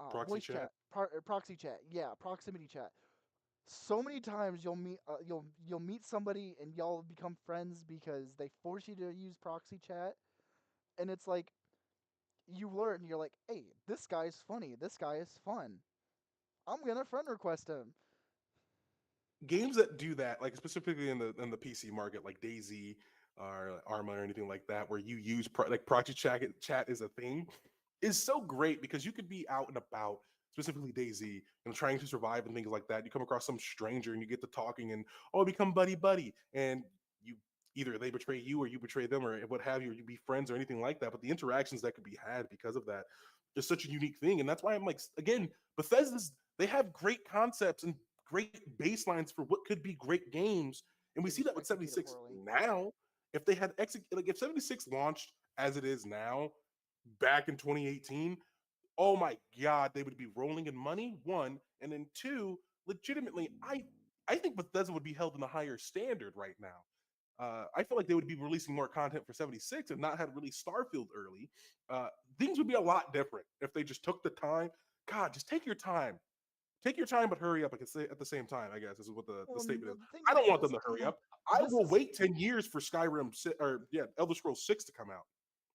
proxy voice chat. chat, proxy chat. Yeah, proximity chat. So many times you'll meet somebody and y'all become friends because they force you to use proxy chat, and it's like you learn. You're like, hey, this guy's funny. This guy is fun. I'm gonna friend request him. Games that do that, like specifically in the PC market, like DayZ or Arma or anything like that, where you use like proxy chat is a thing, is so great because you could be out and about, specifically DayZ, and trying to survive and things like that. You come across some stranger and you get to talking and become buddy buddy, and you either they betray you or you betray them or what have you, or you be friends or anything like that. But the interactions that could be had because of that is such a unique thing, and that's why I'm like, again, Bethesda's they have great concepts and great baselines for what could be great games, and we They see just that with execute it 76 poorly. now. If they had like if 76 launched as it is now back in 2018, oh my god, they would be rolling in money, one, and then two, legitimately, I think Bethesda would be held in a higher standard right now. I feel like they would be releasing more content for 76 and not had released Starfield early. Uh, Things would be a lot different if they just took the time. God, just take your time. Take your time, but hurry up at the same time, I guess, is what the Well, statement is. the thing I is don't want this. them to hurry up. I This will is wait 10 years for Elder Scrolls 6 to come out.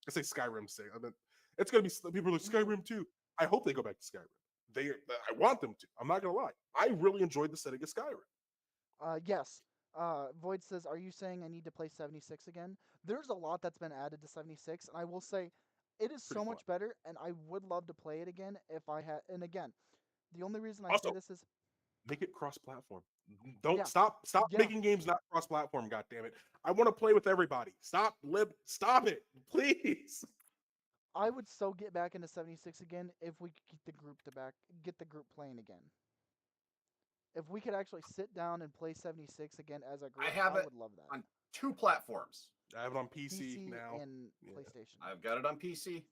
I say Skyrim 6. I mean, it's going to be, people are like, Skyrim 2. I hope they go back to Skyrim. I want them to. I'm not going to lie. I really enjoyed the setting of Skyrim. Yes. Void says, "Are you saying I need to play 76 again?" There's a lot that's been added to 76, and I will say, it is Pretty so fun. much better, and I would love to play it again if I had. And again, the only reason I say Also, this is, make it cross-platform. Don't yeah, stop yeah, making games not cross-platform. God damn it! I want to play with everybody. Stop it, please. I would so get back into 76 again if we could get the group playing again. If we could actually sit down and play 76 again as a I group, have I it would love that. on two platforms. I have it on PC PC now. and Yeah. PlayStation. I've got it on PC.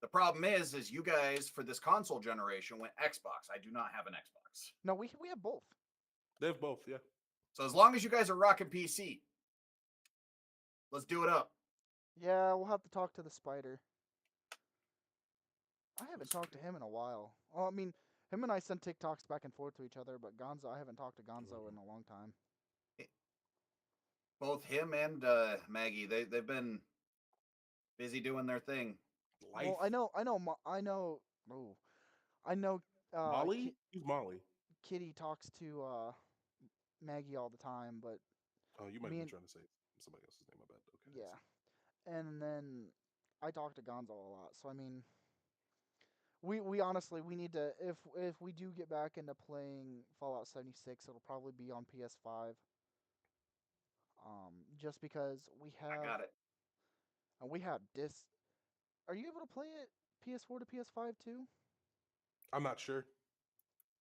The problem is you guys for this console generation went Xbox. I do not have an Xbox. No, we have both. They have both. Yeah. So as long as you guys are rocking PC, let's do it up. Yeah, we'll have to talk to the spider. I haven't talked to him in a while. Well, I mean, him and I send TikToks back and forth to each other, but Gonzo, I haven't talked to Gonzo in a long time. Both him and Maggie, they've been busy doing their thing. Life. Well, I know. Oh, I know. Molly? Who's Molly? Kitty talks to Maggie all the time, but Oh, you might have me been and trying to say somebody else's name. I bet. Okay. I yeah, see. and then I talk to Gonzo a lot. So I mean, we honestly we need to if we do get back into playing Fallout 76, it'll probably be on PS5. Just because I got it. we have disc. Are you able to play it PS4 to PS5 too? I'm not sure.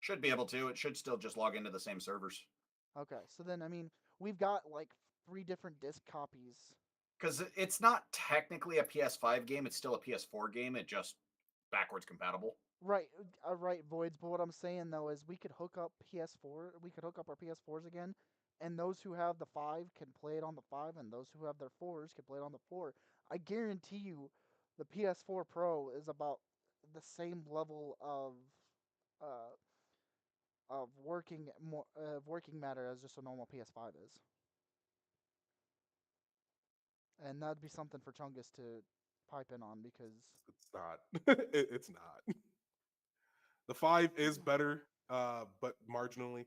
Should be able to. It should still just log into the same servers. Okay, so then I mean we've got like 3 different disc copies. Because it's not technically a PS5 game, it's still a PS4 game. It just backwards compatible. Right, right, Voids. But what I'm saying though is we could hook up PS4. We could hook up our PS4s again, and those who have the 5 can play it on the 5, and those who have their 4s can play it on the 4. I guarantee you, the PS4 Pro is about the same level uh, of working matter as just a normal PS5 is, and that'd be something for Chungus to pipe in on because It's not. It's not. The 5 is better, but marginally.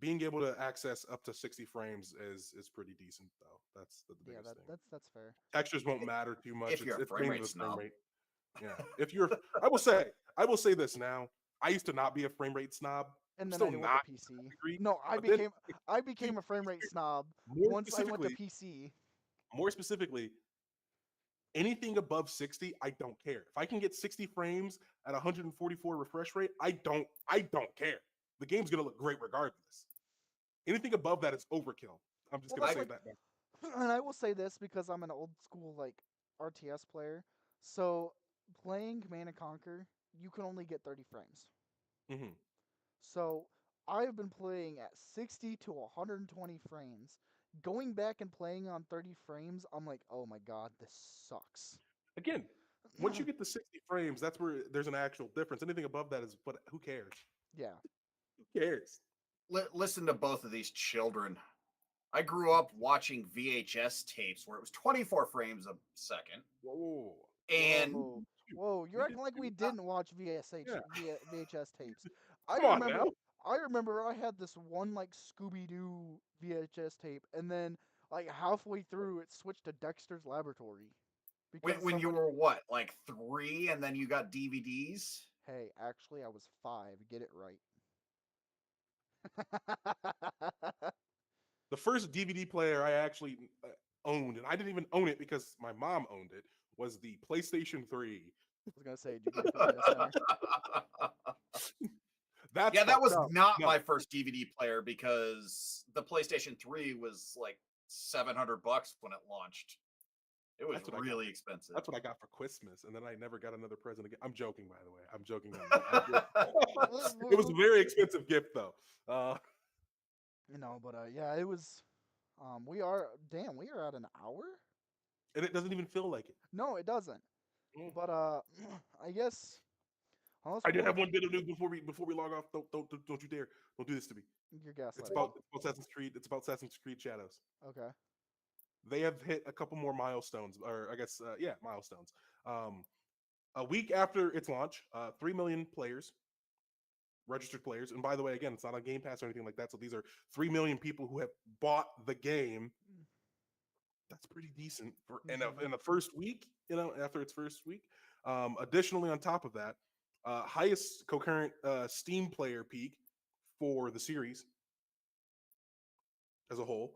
Being able to access up to 60 frames is pretty decent though. That's the yeah, biggest thing. that's fair. Textures won't matter too much. If you're a It's frame mainly rate the frame snob. rate. Yeah. If you're, I will say this now. I used to not be a frame rate snob. And I'm then still I went not to PC. degree, No, but then I became a frame rate snob more once I went to specifically, PC. more specifically, anything above 60, I don't care. If I can get 60 frames at 144 refresh rate, I don't care. The game's gonna look great regardless. Anything above that is overkill. I'm just Well, gonna that's say like, that now. and I will say this because I'm an old school like RTS player. So playing Command and Conquer, you can only get 30 frames. Hmm. So I've been playing at 60 to 120 frames. Going back and playing on 30 frames, I'm like, oh my god, this sucks. Again, once you get to 60 frames, that's where there's an actual difference. Anything above that is, but who cares? Yeah. Who cares? Listen to both of these children. I grew up watching VHS tapes where it was 24 frames a second. Whoa. And Whoa, you're We acting did like do we that. didn't watch Yeah. VHS tapes. Come on now. I remember I had this one like Scooby Doo VHS tape, and then like halfway through it switched to Dexter's Laboratory. when you were what, like 3, and then you got DVDs? Hey, actually I was 5. Get it right. The first DVD player I actually owned, and I didn't even own it because my mom owned it, was the PlayStation 3. I was gonna say, did you get it from Video Center? That's Yeah, that was fucked up. not No. my first DVD player because the PlayStation 3 was like $700 when it launched. It was That's what I got. really expensive. That's what I got for Christmas, and then I never got another present again. I'm joking, by the way. I'm joking. It was a very expensive gift, though. You know, but yeah, it was. We are at an hour. And it doesn't even feel like it. No, it doesn't. Mm. But I guess. I did have one bit of news before we log off. Don't you dare! Don't do this to me. You're It's gaslighting. about Assassin's Creed. It's about Assassin's Creed Shadows. Okay. They have hit a couple more milestones, or I guess milestones. A week after its launch, 3 million players, registered players, and by the way, again, it's not on Game Pass or anything like that. So these are 3 million people who have bought the game. That's pretty decent for in the first week. After its first week. Additionally, on top of that, highest concurrent Steam player peak for the series as a whole.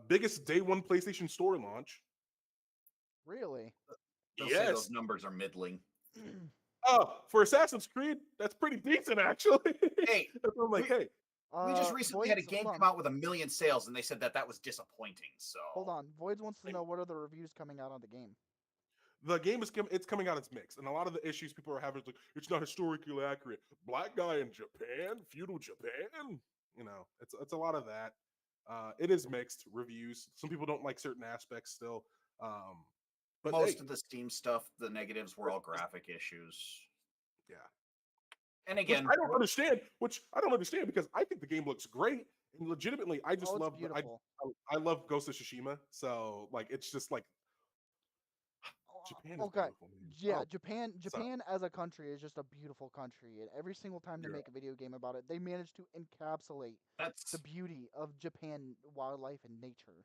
Biggest day one PlayStation Store launch. Really? They'll say those numbers are middling. Oh, for Assassin's Creed, that's pretty decent, actually. Hey, I'm like, hey. We just recently had a Voids, game hold come on. out with 1 million sales, and they said that was disappointing. So Hold on. Voids wants to know what are the reviews coming out on the game. The game it's coming out as mixed, and a lot of the issues people are having is like it's not historically accurate. Black guy in Japan, feudal Japan. It's a lot of that. It is mixed reviews. Some people don't like certain aspects still. But most of the Steam stuff, the negatives were all graphic issues. Yeah. And again, I don't understand because I think the game looks great, and legitimately, I just love beautiful. I love Ghost of Tsushima. So like, it's just like Japan is Okay. beautiful, man. Yeah, Oh, Japan as a country is just a beautiful country, and every single time they make a video game about it, they manage to encapsulate the beauty of Japan wildlife and nature.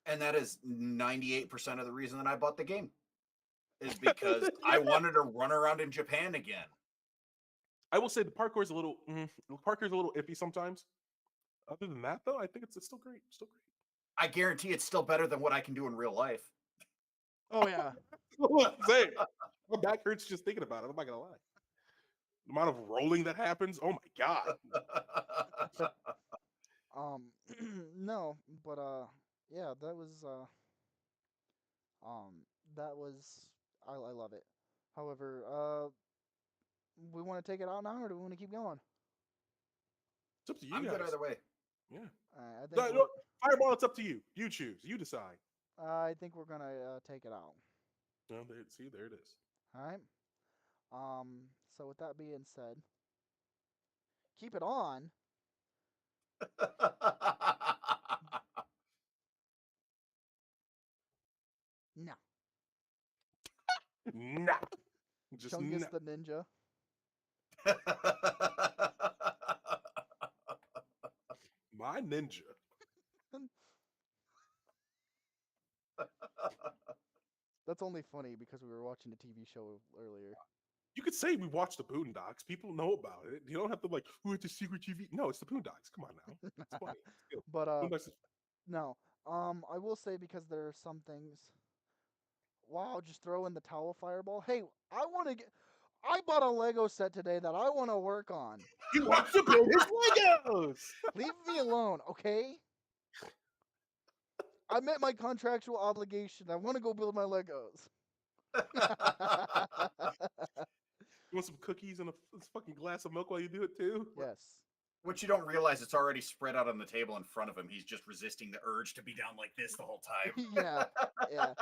And that is 98% of the reason that I bought the game, is because I wanted to run around in Japan again. I will say the parkour is a little iffy sometimes. Other than that, though, I think it's still great. Still great. I guarantee it's still better than what I can do in real life. Oh yeah. Say, my back hurts just thinking about it. I'm not gonna lie. The amount of rolling that happens. Oh my god. No, but yeah, um, that was I love it. However, we want to take it out now, or do we want to keep going? It's up to you I'm good guys. either way. Yeah. I think No, we're Fireball, it's up to you. You choose. You decide. I think we're gonna take it out. No, see, there it is. All right. So with that being said, keep it on. No, Nah. Just nah. Chungus the ninja. My ninja. That's only funny because we were watching a TV show earlier. You could say we watched the Boondocks. People know about it. You don't have to like, who it's a secret TV. No, it's the Boondocks. Come on now. It's funny. It's good. But Boondocks is no. I will say because there are some things. Wow, just throw in the towel fireball. Hey, I want to get. I bought a Lego set today that I want to work on. He wants to build his Legos. Leave me alone, okay? I met my contractual obligation. I want to go build my Legos. You want some cookies and a fucking glass of milk while you do it too? Yes. What you don't realize, it's already spread out on the table in front of him. He's just resisting the urge to be down like this the whole time. Yeah. Yeah.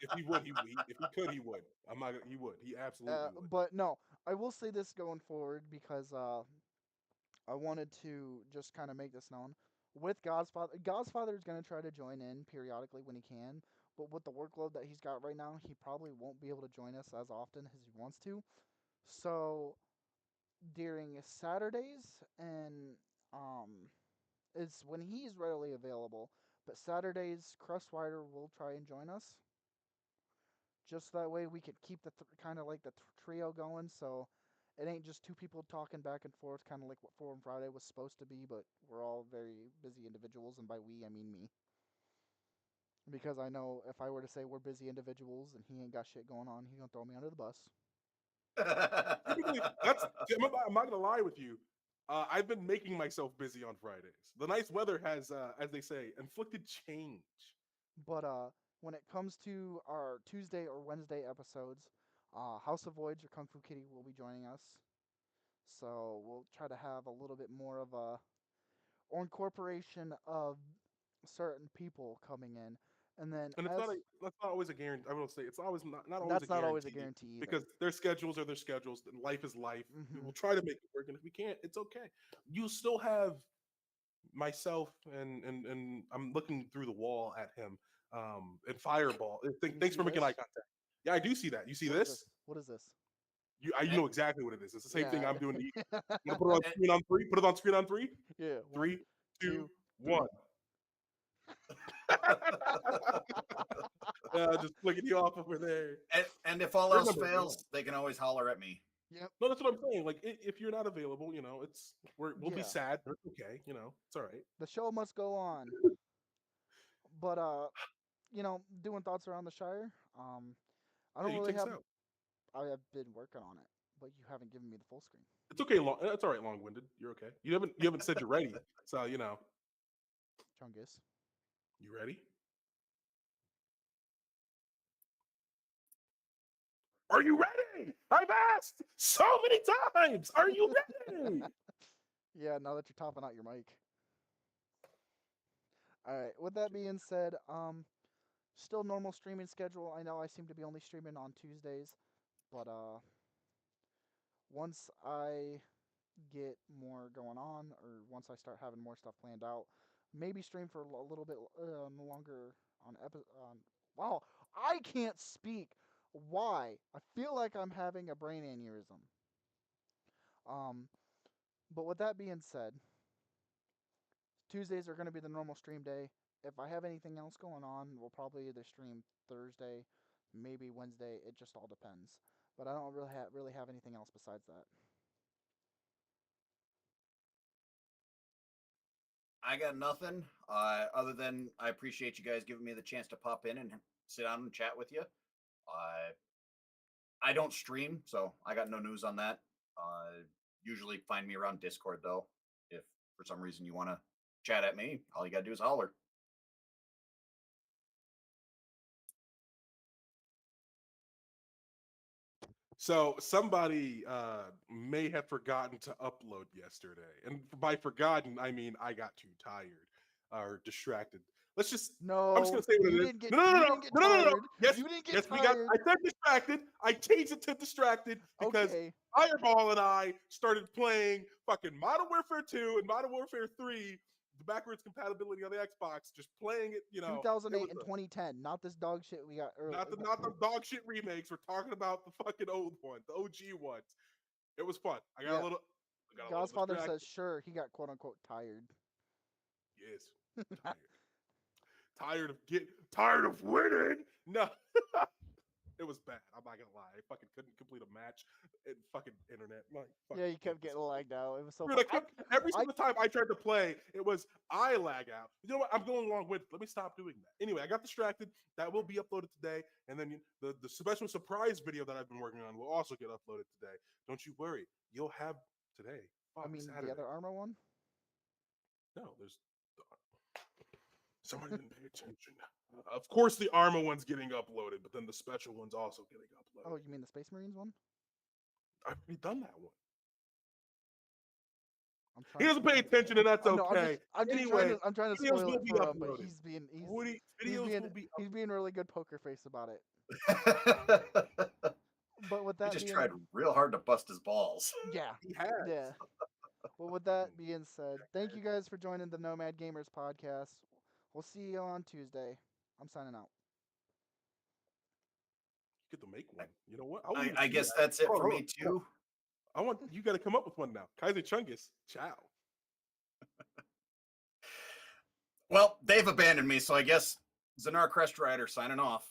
If he would, if he could, he would. I'm not. He would. He absolutely would. But no, I will say this going forward because I wanted to just kind of make this known. With Godfather is going to try to join in periodically when he can, but with the workload that he's got right now, he probably won't be able to join us as often as he wants to. So during Saturdays and it's when he's readily available. But Saturdays, Crustwider will try and join us. Just that way we could keep the kind of like the trio going. So it ain't just two people talking back and forth, kind of like what Forum Friday was supposed to be. But we're all very busy individuals, and by we I mean me. Because I know if I were to say we're busy individuals and he ain't got shit going on, he's gonna throw me under the bus. Typically, I'm not gonna lie with you. I've been making myself busy on Fridays. The nice weather has, as they say, inflicted change. But when it comes to our Tuesday or Wednesday episodes, House of Voids or Kung Fu Kitty will be joining us. So we'll try to have a little bit more of a or incorporation of certain people coming in, and then And as that's not always a guarantee. I will say it's always not always that's a not guarantee always a guarantee either. because their schedules are their schedules and life is life. We Mhm. will try to make it work, and if we can't, it's okay. You still have myself and I'm looking through the wall at him. And Fireball. You Thanks see for making this? eye contact. Yeah, I do see that. You see What is this? What is this? You know exactly what it is. It's the same thing Yeah. I'm doing to you. I'm gonna put it on And- screen on three. Put it on screen on three. Yeah. Three, two, two, one. Just flicking you off over there. and if all We're else number one. fails, they can always holler at me. Yep. No, that's what I'm saying. Like, if you're not available, we'll be Yeah. sad. But it's okay. It's all right. The show must go on. But doing thoughts around the Shire. I Yeah, don't you really take us have. out. I have been working on it, but you haven't given me the full screen. It's okay. It's all right. Long-winded. You're okay. You haven't said you're ready. So Chungus. you ready? Are you ready? I've asked so many times. Are you ready? Yeah. Now that you're topping out your mic. All right. With that being said, still normal streaming schedule. I know I seem to be only streaming on Tuesdays, but once I get more going on, or once I start having more stuff planned out, maybe stream for a little bit longer on on. Wow, I can't speak. Why? I feel like I'm having a brain aneurysm. Um, but with that being said, Tuesdays are going to be the normal stream day. If I have anything else going on, we'll probably either stream Thursday, maybe Wednesday. It just all depends. But I don't really have anything else besides that. I got nothing other than I appreciate you guys giving me the chance to pop in and sit down and chat with you. I don't stream, so I got no news on that. Usually find me around Discord, though. If for some reason you want to chat at me, all you got to do is holler. So somebody may have forgotten to upload yesterday, and by forgotten I mean I got too tired or distracted. Let's just. I'm just No, gonna say what you it is. didn't get. No, no, no, You no, didn't get no, no, no, no. tired. Yes, You didn't get yes, we got. tired. I said distracted. I changed it to distracted because Okay. Fireball and I started playing fucking Modern Warfare 2 and Modern Warfare 3, the backwards compatibility on the Xbox. Just playing it, you know. It 2008 was and a, 2010, not this dog shit we got earlier. not the dog shit remakes. We're talking about the fucking old one, the OG ones. It was fun. I got Yeah. a little. I got a little God's father distracted. says, sure, he got quote unquote tired. Yes, tired. Tired of winning. No, it was bad. I'm not gonna lie. I fucking couldn't complete a match. It fucking internet. My Yeah, you fucking kept getting lagged out. It was so Dude, fun. every single time I tried to play, it was I lag out. You know what? I'm going along with it. Let me stop doing that. Anyway, I got distracted. That will be uploaded today, and then the special surprise video that I've been working on will also get uploaded today. Don't you worry. You'll have today. I mean, Saturday. the other armor one? No, there's somebody didn't pay attention. Of course, the armor one's getting uploaded, but then the special one's also getting uploaded. Oh, you mean the Space Marines one? I've already done that one. I'm He trying. doesn't pay attention, and that's Oh, no, okay. I'm just Anyway, I'm trying to videos spoil will it be for him, but uploaded. Videos will be he's being really good poker face about it. But with He that just being tried real hard to bust his balls. yeah, He has. yeah. But with that being said, thank you guys for joining the Nomad Gamers podcast. We'll see you on Tuesday. I'm signing out. You get to make one. You know what? I guess that's it for me too. I want you got to come up with one now. Kaiser Chungus. Ciao. Well, they've abandoned me, so I guess Zanar Crest Rider signing off.